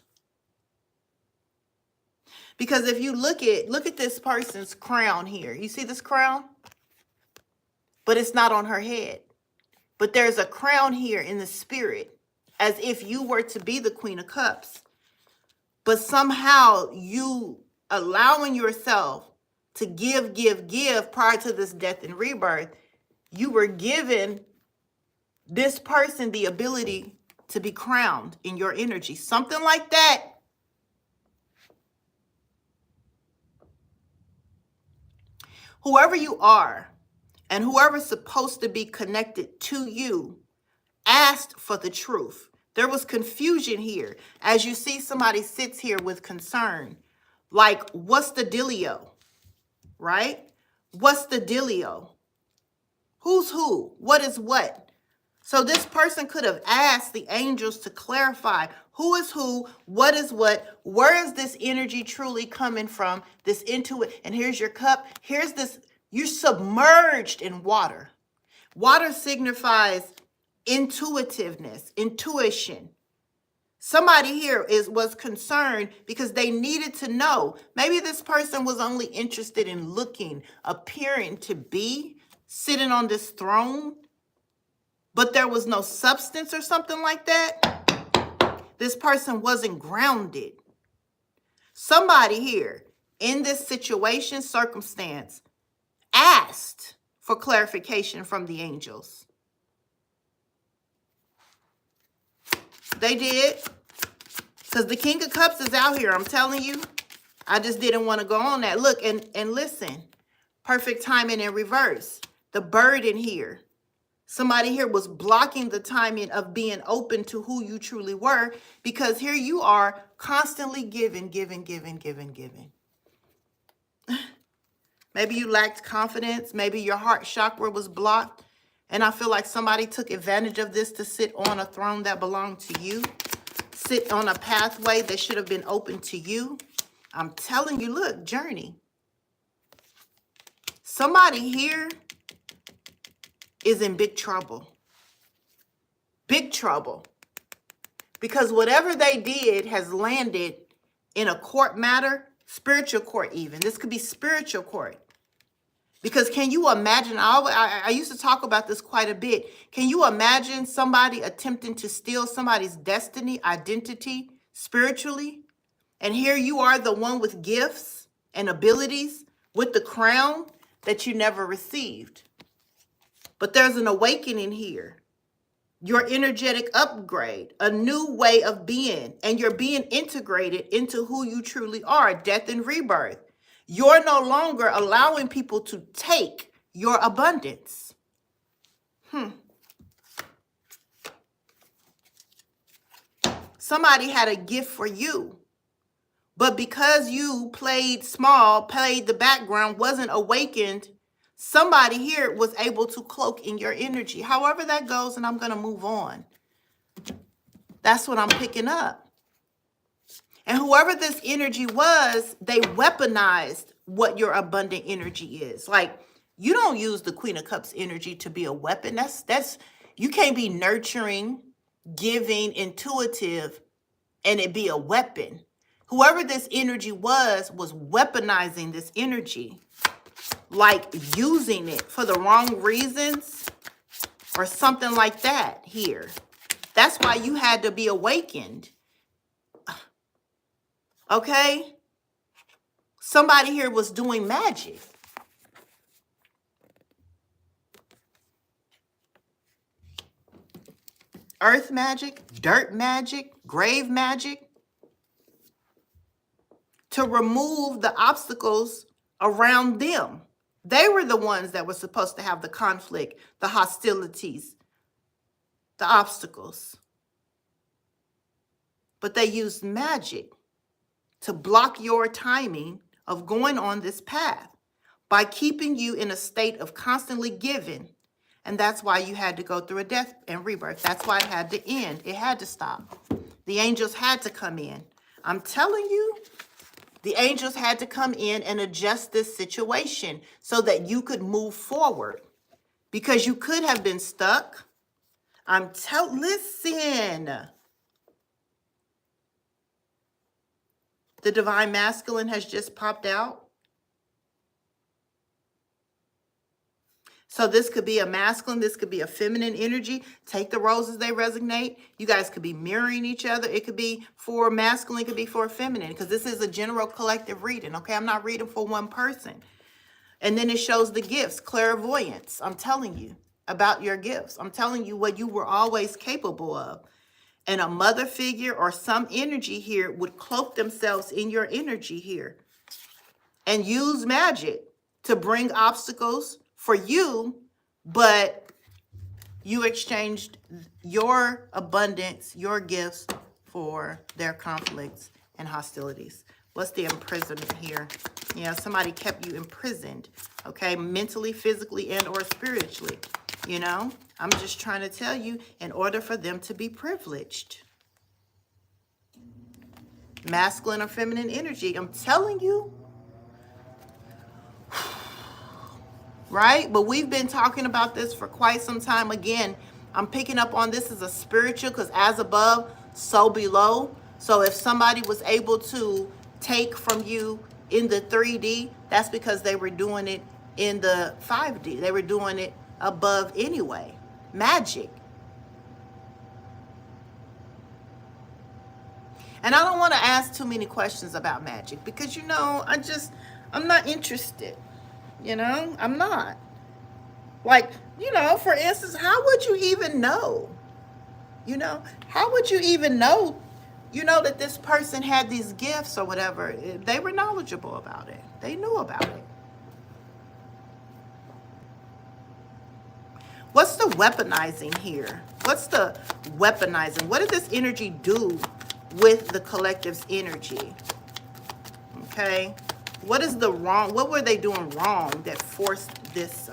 Because if you look at this person's crown here. You see this crown? But it's not on her head. But there's a crown here in the spirit, as if you were to be the Queen of Cups. But somehow you allowing yourself to give prior to this death and rebirth, you were given this person the ability to be crowned in your energy. Something like that. Whoever you are and whoever's supposed to be connected to you asked for the truth. There was confusion here. As you see, somebody sits here with concern. Like, what's the dealio? Right? What's the dealio? Who's who? What is what? So this person could have asked the angels to clarify who is who, what is what, where is this energy truly coming from, this intuit, and here's your cup, here's this, you're submerged in water. Water signifies intuitiveness, intuition. Somebody here was concerned because they needed to know. Maybe this person was only interested in looking, appearing to be, sitting on this throne, but there was no substance or something like that. This person wasn't grounded. Somebody here in this situation, circumstance, asked for clarification from the angels. They did. Because the King of Cups is out here, I'm telling you. I just didn't want to go on that. Look, and listen. Perfect timing in reverse. The bird in here. Somebody here was blocking the timing of being open to who you truly were, because here you are constantly giving. Maybe you lacked confidence. Maybe your heart chakra was blocked. And I feel like somebody took advantage of this to sit on a throne that belonged to you. Sit on a pathway that should have been open to you. I'm telling you, look, journey. Somebody here is in big trouble. Big trouble. Because whatever they did has landed in a court matter, spiritual court even. This could be spiritual court. Because can you imagine, I used to talk about this quite a bit. Can you imagine somebody attempting to steal somebody's destiny, identity, spiritually? And here you are, the one with gifts and abilities, with the crown that you never received. But there's an awakening here. Your energetic upgrade, a new way of being, and you're being integrated into who you truly are, death and rebirth. You're no longer allowing people to take your abundance. Somebody had a gift for you, but because you played small, played the background, wasn't awakened, somebody here was able to cloak in your energy. However that goes, and I'm going to move on. That's what I'm picking up. And whoever this energy was, they weaponized what your abundant energy is. Like, you don't use the Queen of Cups energy to be a weapon. That's you can't be nurturing, giving, intuitive, and it be a weapon. Whoever this energy was weaponizing this energy, like using it for the wrong reasons or something like that here. That's why you had to be awakened. Okay? Somebody here was doing magic. earth magic, dirt magic, grave magic, to remove the obstacles around them. They were the ones that were supposed to have the conflict, the hostilities, the obstacles. But they used magic to block your timing of going on this path by keeping you in a state of constantly giving. And that's why you had to go through a death and rebirth. That's why it had to end. It had to stop. The angels had to come in. I'm telling you, the angels had to come in and adjust this situation so that you could move forward, because you could have been stuck. Listen. The divine masculine has just popped out. So this could be a masculine, this could be a feminine energy. Take the roles as they resonate. You guys could be mirroring each other. It could be for masculine, it could be for feminine, because this is a general collective reading, okay? I'm not reading for one person. And then it shows the gifts, clairvoyance. I'm telling you about your gifts. I'm telling you what you were always capable of. And a mother figure or some energy here would cloak themselves in your energy here and use magic to bring obstacles for you, but you exchanged your abundance, your gifts for their conflicts and hostilities. What's the imprisonment here? Yeah, somebody kept you imprisoned, okay, mentally, physically, and or spiritually. You know, I'm just trying to tell you, in order for them to be privileged. Masculine or feminine energy, I'm telling you. Right? But we've been talking about this for quite some time. Again, I'm picking up on this as a spiritual, because as above, so below. So if somebody was able to take from you in the 3D, that's because they were doing it in the 5D. They were doing it above anyway. Magic. And I don't want to ask too many questions about magic, because, you know, I'm not interested. You know, I'm not. Like, you know, for instance, how would you even know? You know, how would you even know, you know, that this person had these gifts or whatever? They were knowledgeable about it. They knew about it. What's the weaponizing here? What's the weaponizing? What did this energy do with the collective's energy? Okay. What is the wrong? What were they doing wrong that forced this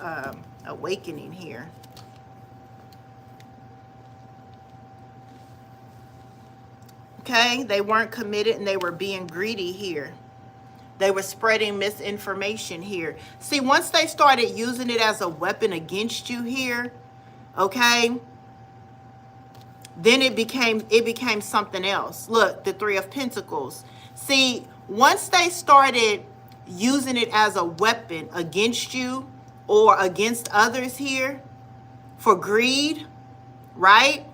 awakening here? Okay, they weren't committed and they were being greedy here. They were spreading misinformation here. See, once they started using it as a weapon against you here, okay, then it became something else. Look, the Three of Pentacles. See, once they started using it as a weapon against you or against others here for greed, right?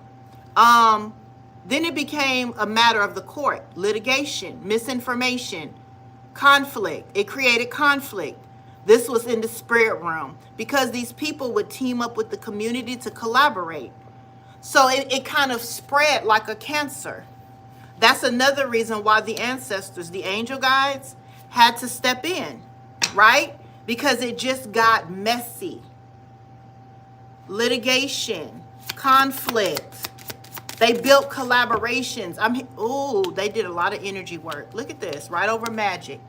Then it became a matter of the court, litigation, misinformation, conflict. It created conflict. This was in the spirit realm, because these people would team up with the community to collaborate. So it kind of spread like a cancer. That's another reason why the ancestors, the angel guides, had to step in, right? Because it just got messy. Litigation, conflict. They built collaborations. They did a lot of energy work. Look at this, right over magic.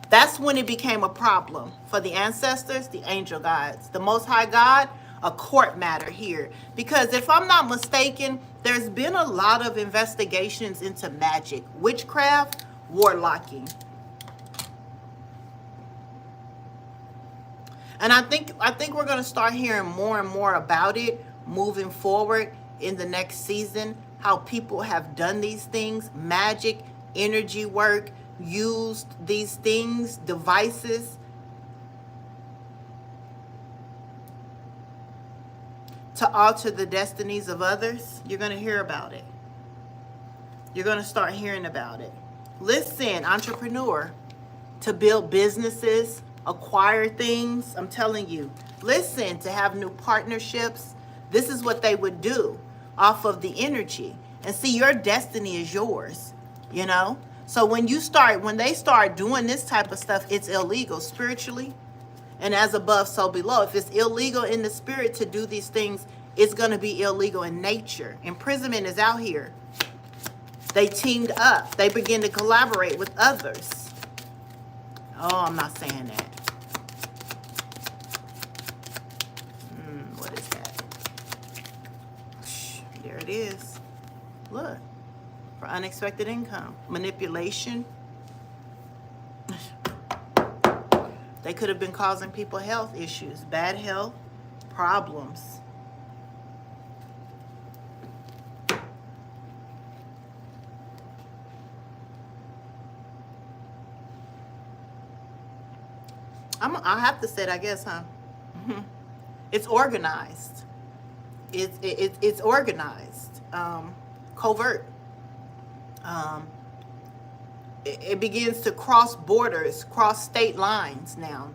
That's when it became a problem for the ancestors, the angel guides. The Most High God, a court matter here. Because if I'm not mistaken, there's been a lot of investigations into magic, witchcraft, warlocking. And I think we're going to start hearing more and more about it moving forward in the next season, how people have done these things, magic, energy work, used these things, devices, to alter the destinies of others. You're going to hear about it. You're going to start hearing about it. Listen, entrepreneur, to build businesses, acquire things, I'm telling you. Listen, to have new partnerships. This is what they would do. off of the energy. And see, your destiny is yours, you know? So when they start doing this type of stuff, it's illegal spiritually. And as above, so below. If it's illegal in the spirit to do these things, it's going to be illegal in nature. Imprisonment is out here. They teamed up. They begin to collaborate with others. Oh, I'm not saying that. What is that? There it is. Look. For unexpected income. Manipulation. They could have been causing people health issues. Bad health. Problems. I have to say it, I guess, huh? It's organized. It's organized. Covert. It begins to cross borders, cross state lines now.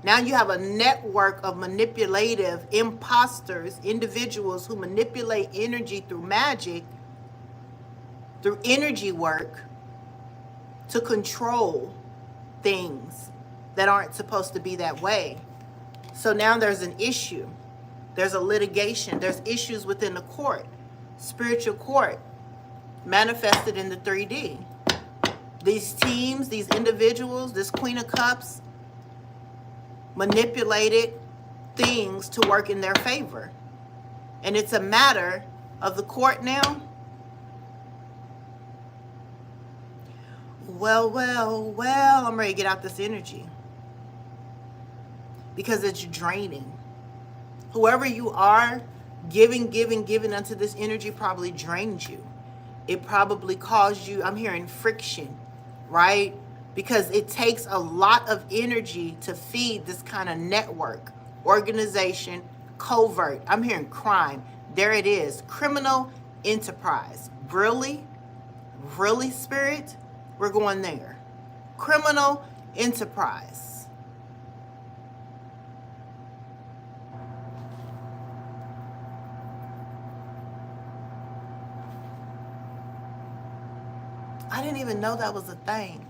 Now you have a network of manipulative imposters, individuals who manipulate energy through magic, through energy work, to control things that aren't supposed to be that way. So now there's an issue. There's a litigation. There's issues within the court, spiritual court, manifested in the 3D. These teams, these individuals, this Queen of Cups, manipulated things to work in their favor. And it's a matter of the court now. Well, I'm ready to get out this energy. Because it's draining. Whoever you are, giving unto this energy probably drains you. It probably caused you, I'm hearing friction, right? Because it takes a lot of energy to feed this kind of network, organization, covert. I'm hearing crime. There it is. Criminal enterprise. Really, spirit? We're going there. Criminal enterprise. I didn't even know that was a thing.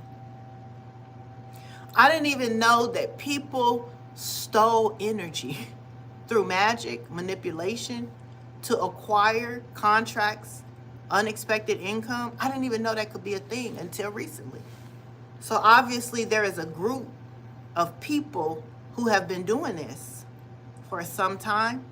I didn't even know that people stole energy through magic, manipulation, to acquire contracts, unexpected income. I didn't even know that could be a thing until recently. So obviously there is a group of people who have been doing this for some time.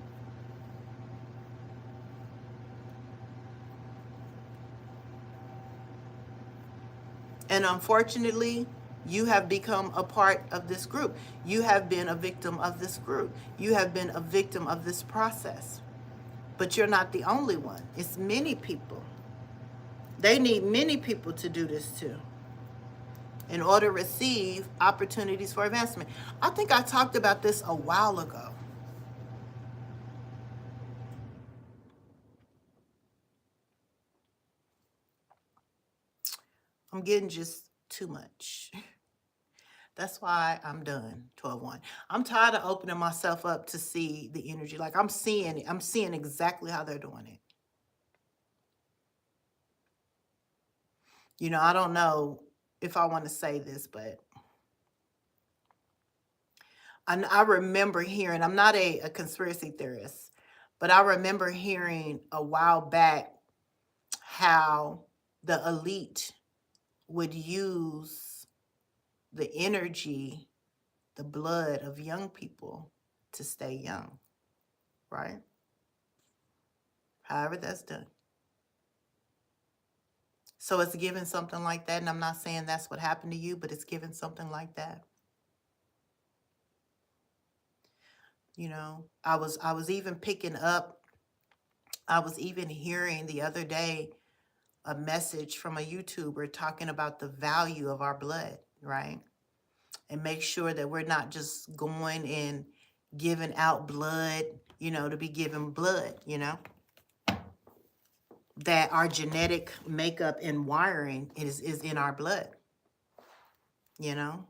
And unfortunately, you have become a part of this group. You have been a victim of this group. You have been a victim of this process. But you're not the only one. It's many people. They need many people to do this too, in order to receive opportunities for advancement. I think I talked about this a while ago. I'm getting just too much. That's why I'm done. 12-1. I'm tired of opening myself up to see the energy. Like I'm seeing it. I'm seeing exactly how they're doing it. You know, I don't know if I want to say this, but I remember hearing, I'm not a conspiracy theorist, but I remember hearing a while back how the elite would use the energy, the blood of young people to stay young, right? However that's done. So it's given something like that, and I'm not saying that's what happened to you, but it's given something like that. You know, I was even picking up, I was even hearing the other day a message from a YouTuber talking about the value of our blood, right? And make sure that we're not just going and giving out blood, you know, to be given blood, you know? That our genetic makeup and wiring is in our blood, you know?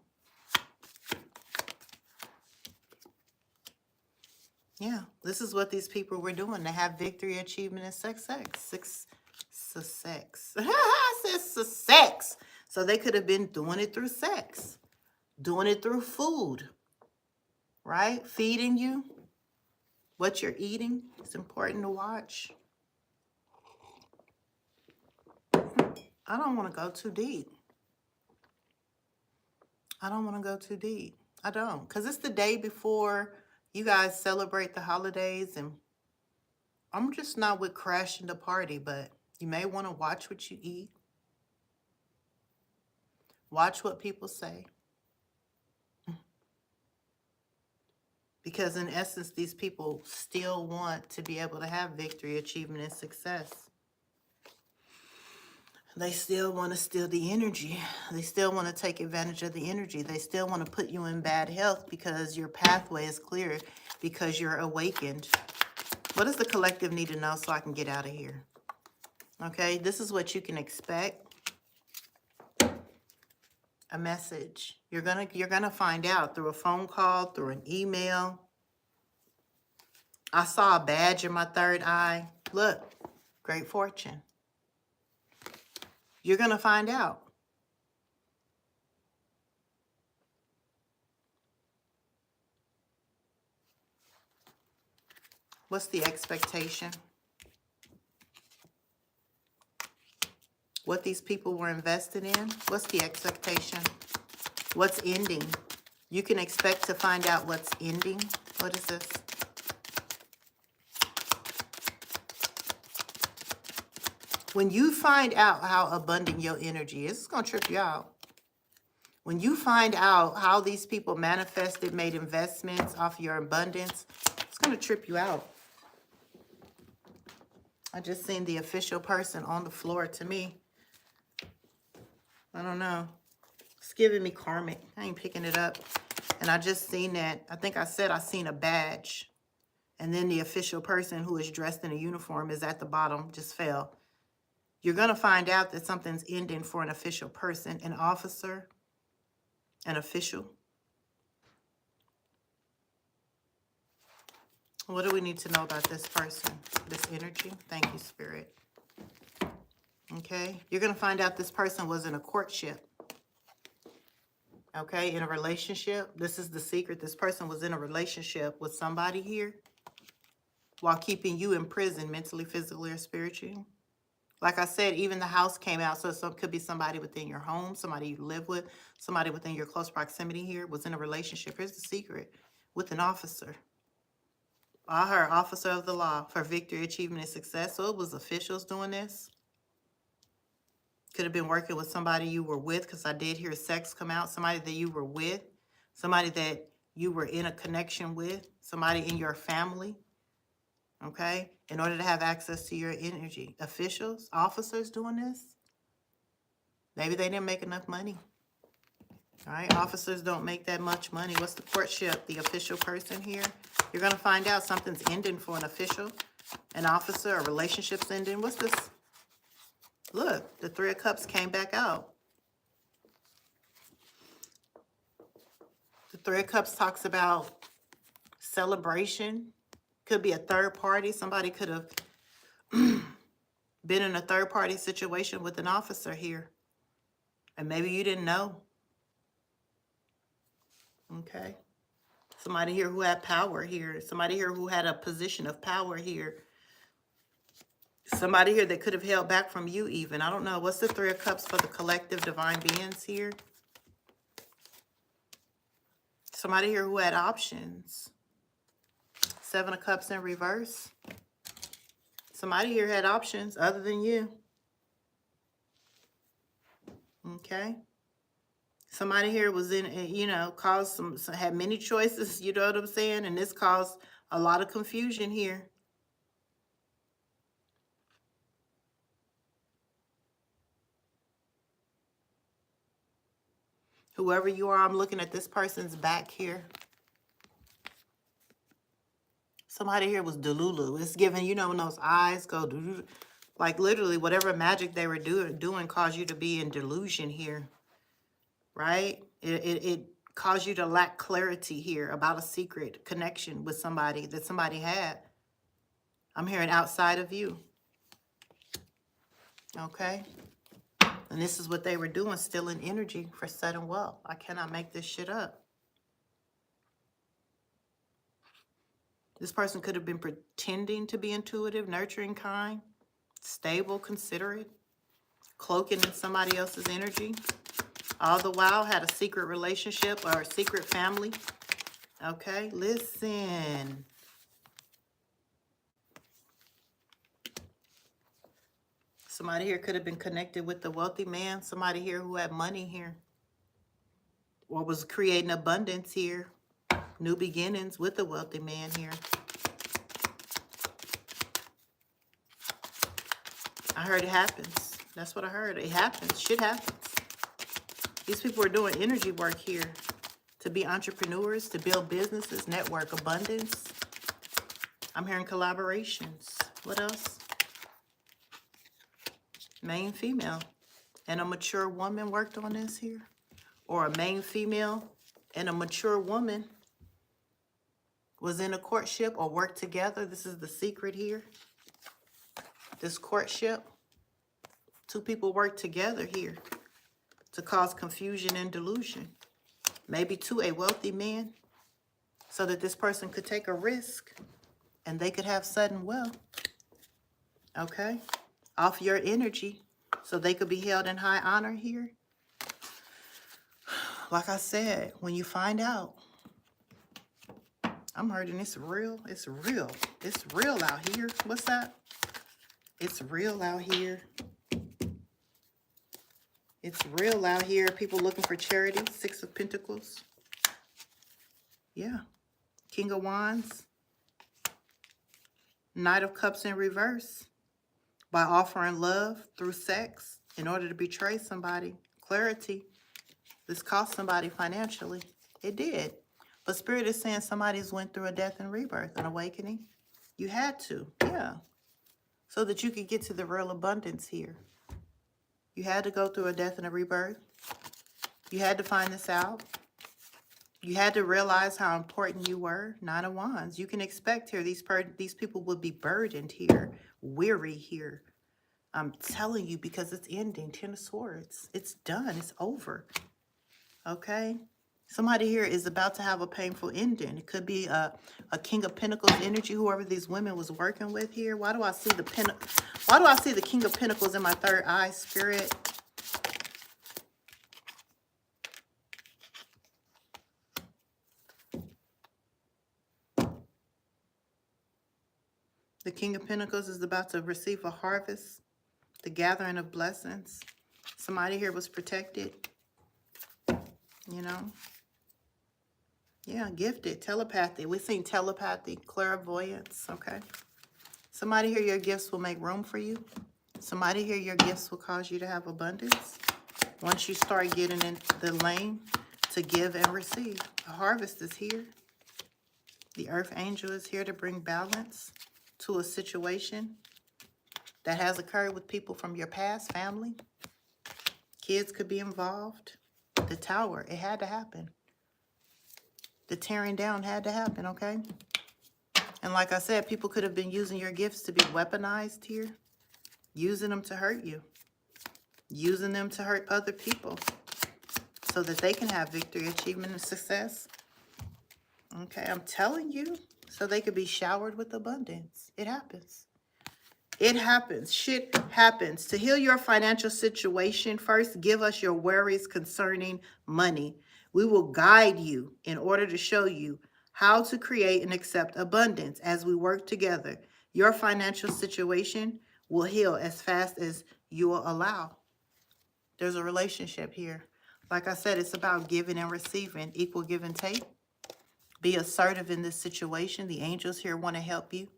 Yeah, this is what these people were doing to have victory, achievement, and success. I said sex. So they could have been doing it through sex, doing it through food, right? Feeding you what you're eating. It's important to watch. I don't want to go too deep. I don't want to go too deep. I don't. Because it's the day before you guys celebrate the holidays, and I'm just not with crashing the party, but you may want to watch what you eat. Watch what people say. Because in essence, these people still want to be able to have victory, achievement, and success. They still want to steal the energy. They still want to take advantage of the energy. They still want to put you in bad health because your pathway is clear, because you're awakened. What does the collective need to know so I can get out of here? Okay, this is what you can expect. A message. You're gonna find out through a phone call, through an email. I saw a badge in my third eye. Look, great fortune. You're gonna find out. What's the expectation? What these people were invested in? What's the expectation? What's ending? You can expect to find out what's ending. What is this? When you find out how abundant your energy is, it's going to trip you out. When you find out how these people manifested, made investments off your abundance, it's going to trip you out. I just seen the official person on the floor to me. I don't know. It's giving me karmic. I ain't picking it up. And I just seen that. I think I said I seen a badge. And then the official person who is dressed in a uniform is at the bottom, just fell. You're going to find out that something's ending for an official person, an officer, an official. What do we need to know about this person, this energy? Thank you, Spirit. Okay, you're going to find out this person was in a courtship. Okay, in a relationship. This is the secret. This person was in a relationship with somebody here while keeping you in prison mentally, physically, or spiritually. Like I said, even the house came out, so it could be somebody within your home, somebody you live with, somebody within your close proximity here was in a relationship. Here's the secret, with an officer. I heard officer of the law for victory, achievement, and success. So it was officials doing this. Could have been working with somebody you were with, because I did hear sex come out. Somebody that you were with, somebody that you were in a connection with, somebody in your family. Okay, in order to have access to your energy. Officials, officers doing this. Maybe they didn't make enough money. All right, officers don't make that much money. What's the courtship? The official person here. You're going to find out something's ending for an official, an officer, a relationship's ending. What's this? Look, the Three of Cups came back out. The Three of Cups talks about celebration. Could be a third party. Somebody could have been in a third party situation with an officer here. And maybe you didn't know. Okay. Somebody here who had power here. Somebody here who had a position of power here. Somebody here that could have held back from you even. I don't know. What's the Three of Cups for the collective divine beings here? Somebody here who had options. Seven of Cups in reverse. Somebody here had options other than you. Okay. Somebody here was in, caused had many choices, you know what I'm saying? And this caused a lot of confusion here. Whoever you are, I'm looking at this person's back here. Somebody here was Delulu. It's giving, when those eyes go, like literally whatever magic they were doing caused you to be in delusion here, right? It cause you to lack clarity here about a secret connection with somebody that somebody had. I'm hearing outside of you. Okay? And this is what they were doing, stealing energy for sudden wealth. I cannot make this shit up. This person could have been pretending to be intuitive, nurturing, kind, stable, considerate, cloaking in somebody else's energy. All the while had a secret relationship or a secret family. Okay, listen. Somebody here could have been connected with the wealthy man. Somebody here who had money here. Or was creating abundance here. New beginnings with the wealthy man here. I heard it happens. That's what I heard. It happens. Shit happens. These people are doing energy work here. To be entrepreneurs, to build businesses, network, abundance. I'm hearing collaborations. What else? Main female. And a mature woman worked on this here. Or a main female and a mature woman was in a courtship or worked together. This is the secret here. This courtship. Two people work together here to cause confusion and delusion. Maybe to a wealthy man so that this person could take a risk and they could have sudden wealth. Okay? Off your energy so they could be held in high honor here. Like I said, when you find out, I'm hurting. It's real. It's real. It's real out here. What's that? It's real out here. It's real out here. People looking for charity. 6 of Pentacles. Yeah. King of Wands. Knight of Cups in reverse. By offering love through sex in order to betray somebody. Clarity. This cost somebody financially. It did. But Spirit is saying somebody's went through a death and rebirth, an awakening. You had to. Yeah. So that you could get to the real abundance here. You had to go through a death and a rebirth. You had to find this out. You had to realize how important you were. 9 of Wands. You can expect here these people will be burdened here, weary here. I'm telling you because it's ending. 10 of Swords. It's done. It's over. Okay? Somebody here is about to have a painful ending. It could be a King of Pentacles energy, whoever these women was working with here. Why do I see the King of Pentacles in my third eye, Spirit? The King of Pentacles is about to receive a harvest, the gathering of blessings. Somebody here was protected, you know. Yeah, gifted, telepathy. We've seen telepathy, clairvoyance, okay? Somebody here, your gifts will make room for you. Somebody here, your gifts will cause you to have abundance. Once you start getting in the lane to give and receive. The harvest is here. The earth angel is here to bring balance to a situation that has occurred with people from your past, family. Kids could be involved. The tower, it had to happen. The tearing down had to happen, okay? And like I said, people could have been using your gifts to be weaponized here. Using them to hurt you. Using them to hurt other people. So that they can have victory, achievement, and success. Okay, I'm telling you. So they could be showered with abundance. It happens. It happens. Shit happens. To heal your financial situation, first give us your worries concerning money. We will guide you in order to show you how to create and accept abundance as we work together. Your financial situation will heal as fast as you will allow. There's a relationship here. Like I said, it's about giving and receiving, equal give and take. Be assertive in this situation. The angels here want to help you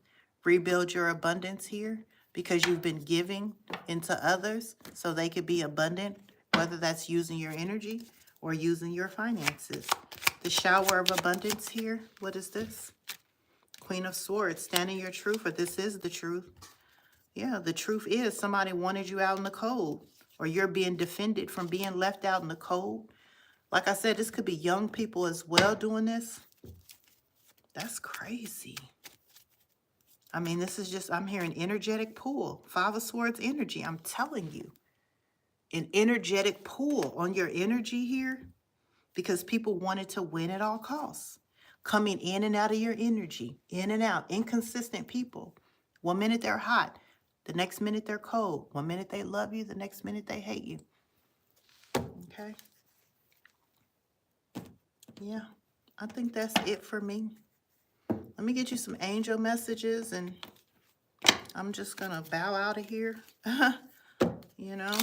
rebuild your abundance here because you've been giving into others so they could be abundant, whether that's using your energy or using your finances. The shower of abundance here, what is this? Queen of Swords, standing your truth, or this is the truth. Yeah, the truth is somebody wanted you out in the cold, or you're being defended from being left out in the cold. Like I said, this could be young people as well doing this. That's crazy. I mean, this is just, I'm hearing energetic pull. Five of Swords energy. I'm telling you. An energetic pull on your energy here because people wanted to win at all costs. Coming in and out of your energy, in and out. Inconsistent people. 1 minute they're hot. The next minute they're cold. 1 minute they love you. The next minute they hate you. Okay. Yeah. I think that's it for me. Let me get you some angel messages and I'm just going to bow out of here. You know,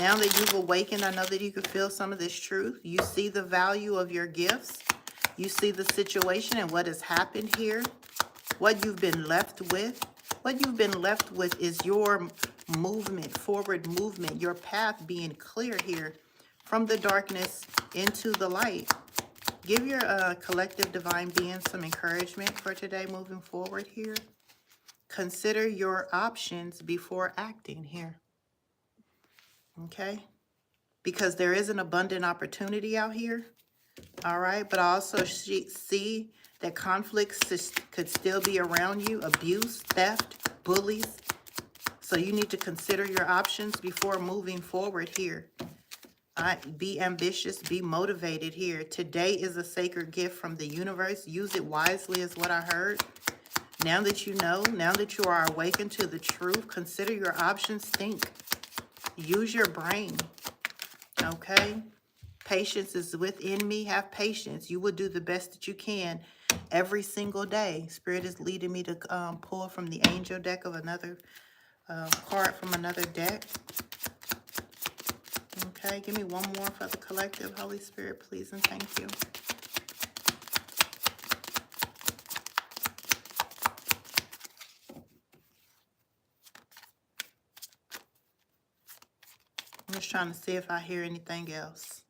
now that you've awakened, I know that you can feel some of this truth. You see the value of your gifts. You see the situation and what has happened here. What you've been left with. What you've been left with is your movement, forward movement, your path being clear here from the darkness into the light. Give your collective divine being some encouragement for today moving forward here. Consider your options before acting here. Okay? Because there is an abundant opportunity out here. All right? But I also see that conflicts could still be around you. Abuse, theft, bullies. So you need to consider your options before moving forward here. All right? Be ambitious. Be motivated here. Today is a sacred gift from the universe. Use it wisely is what I heard. Now that you know, now that you are awakened to the truth, consider your options. Think. Use your brain. Okay? Patience is within me. Have patience. You will do the best that you can every single day. Spirit is leading me to pull from the angel deck of another card from another deck. Okay, give me one more for the collective. Holy Spirit, please and thank you. I'm just trying to see if I hear anything else.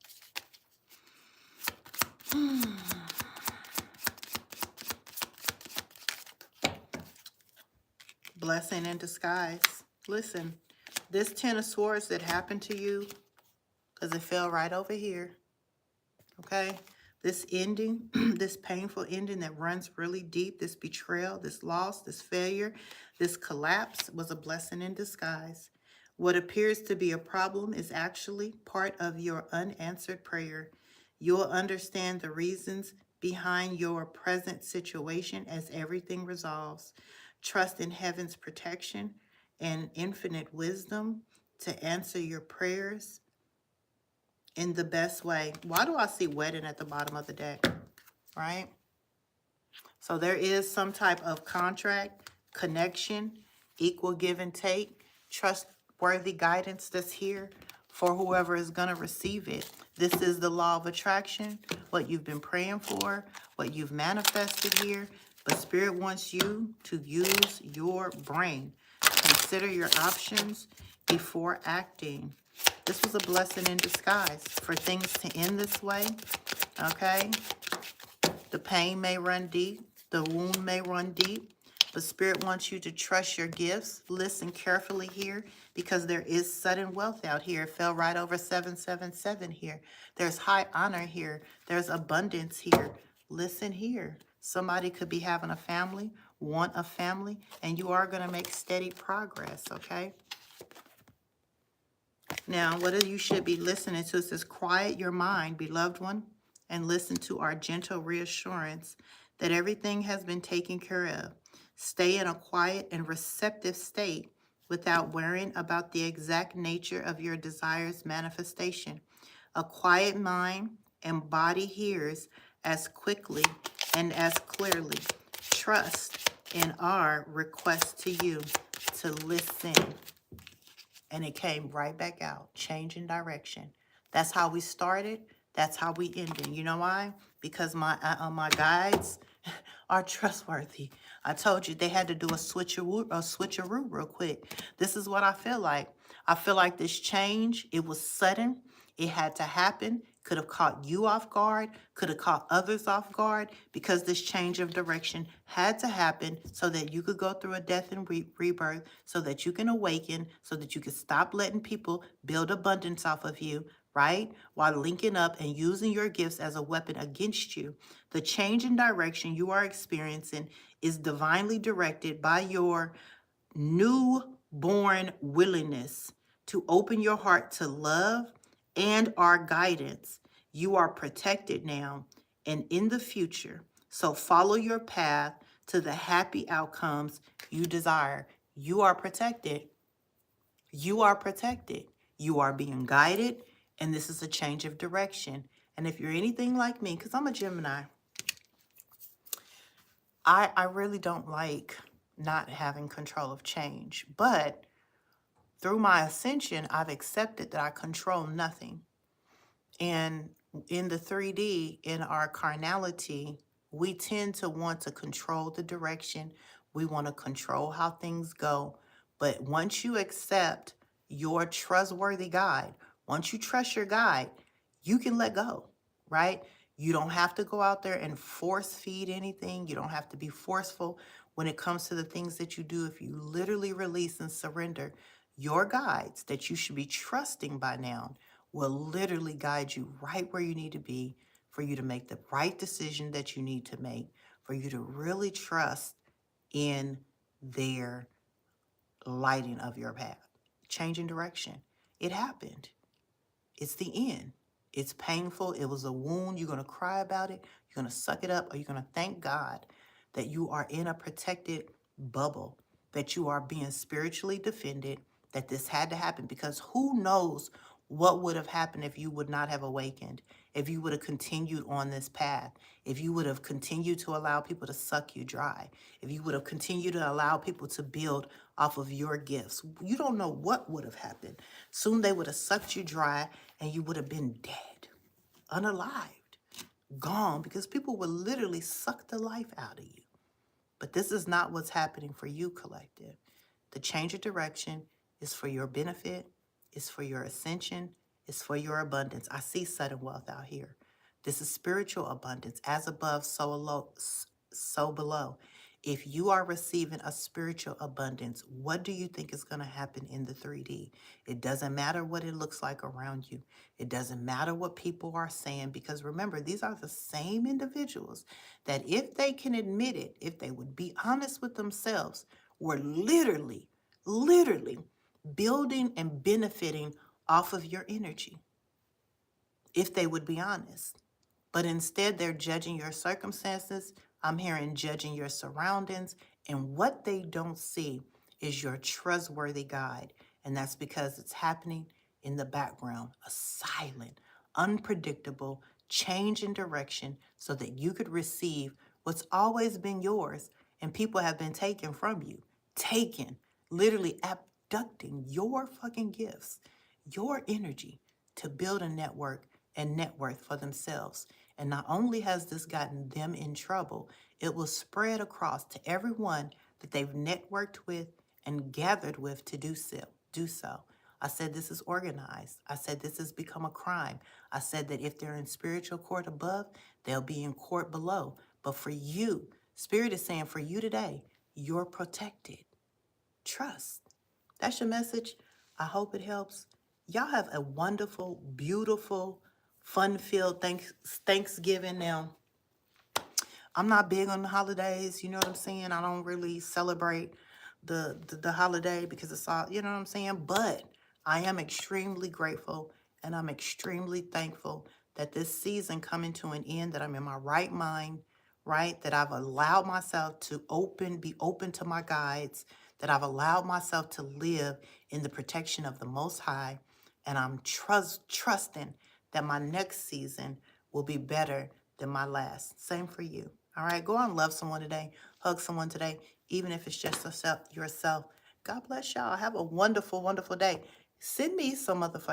Blessing in disguise. Listen, this Ten of Swords that happened to you, because it fell right over here, okay? This ending, this painful ending that runs really deep, this betrayal, this loss, this failure, this collapse was a blessing in disguise. What appears to be a problem is actually part of your unanswered prayer. You'll understand the reasons behind your present situation as everything resolves. Trust in heaven's protection and infinite wisdom to answer your prayers in the best way. Why do I see wedding at the bottom of the deck? Right? So there is some type of contract, connection, equal give and take, trustworthy guidance that's here for whoever is going to receive it. This is the law of attraction, what you've been praying for, what you've manifested here. But Spirit wants you to use your brain. Consider your options before acting. This was a blessing in disguise for things to end this way, okay? The pain may run deep. The wound may run deep. But Spirit wants you to trust your gifts. Listen carefully here because there is sudden wealth out here. It fell right over 777 here. There's high honor here. There's abundance here. Listen here. Somebody could be having a family, want a family, and you are going to make steady progress, okay? Now, what you should be listening to is quiet your mind, beloved one, and listen to our gentle reassurance that everything has been taken care of. Stay in a quiet and receptive state without worrying about the exact nature of your desire's manifestation. A quiet mind and body hears as quickly and as clearly. Trust in our request to you to listen. And it came right back out, changing direction. That's how we started. That's how we ended. You know why? Because my guides are trustworthy. I told you they had to do a switcheroo real quick. This is what I feel like. I feel like this change, it was sudden. It had to happen. Could have caught you off guard, could have caught others off guard, because this change of direction had to happen so that you could go through a death and rebirth, so that you can awaken, so that you can stop letting people build abundance off of you, right? While linking up and using your gifts as a weapon against you. The change in direction you are experiencing is divinely directed by your newborn willingness to open your heart to love and our guidance. You are protected now and in the future. So follow your path to the happy outcomes you desire. You are protected. You are protected. You are being guided, and this is a change of direction. And if you're anything like me, because I'm a Gemini, I really don't like not having control of change. But through my ascension, I've accepted that I control nothing. And in the 3D, in our carnality, we tend to want to control the direction. We want to control how things go. But once you accept your trustworthy guide, once you trust your guide, you can let go, right? You don't have to go out there and force feed anything. You don't have to be forceful when it comes to the things that you do. If you literally release and surrender your guides that you should be trusting by now, will literally guide you right where you need to be for you to make the right decision that you need to make, for you to really trust in their lighting of your path. Changing direction. It happened. It's the end. It's painful. It was a wound. You're going to cry about it. You're going to suck it up, or you're going to thank God that you are in a protected bubble, that you are being spiritually defended, that this had to happen, because who knows what would have happened if you would not have awakened, if you would have continued on this path, if you would have continued to allow people to suck you dry, if you would have continued to allow people to build off of your gifts. You don't know what would have happened. Soon they would have sucked you dry and you would have been dead, unalived, gone, because people would literally suck the life out of you. But this is not what's happening for you, collective. The change of direction is for your benefit, it's for your ascension, it's for your abundance. I see sudden wealth out here. This is spiritual abundance, as above, so below. If you are receiving a spiritual abundance, what do you think is going to happen in the 3D? It doesn't matter what it looks like around you. It doesn't matter what people are saying, because remember, these are the same individuals that, if they can admit it, if they would be honest with themselves, were literally building and benefiting off of your energy, if they would be honest. But instead, they're judging your circumstances. I'm hearing judging your surroundings. And what they don't see is your trustworthy guide. And that's because it's happening in the background, a silent, unpredictable change in direction so that you could receive what's always been yours. And people have been taken from you, literally abducting your fucking gifts, your energy, to build a network and net worth for themselves. And not only has this gotten them in trouble, it will spread across to everyone that they've networked with and gathered with to do so. I said this is organized. I said this has become a crime. I said that if they're in spiritual court above, they'll be in court below. But for you, Spirit is saying for you today, you're protected. Trust. That's your message. I hope it helps. Y'all have a wonderful, beautiful, fun-filled Thanksgiving. Now, I'm not big on the holidays. You know what I'm saying? I don't really celebrate the holiday because it's all, you know what I'm saying? But I am extremely grateful and I'm extremely thankful that this season coming to an end, that I'm in my right mind, right? That I've allowed myself to be open to my guides, that I've allowed myself to live in the protection of the Most High, and I'm trusting that my next season will be better than my last. Same for you. All right, go on, love someone today, hug someone today, even if it's just yourself. God bless y'all. Have a wonderful, wonderful day. Send me some motherfucking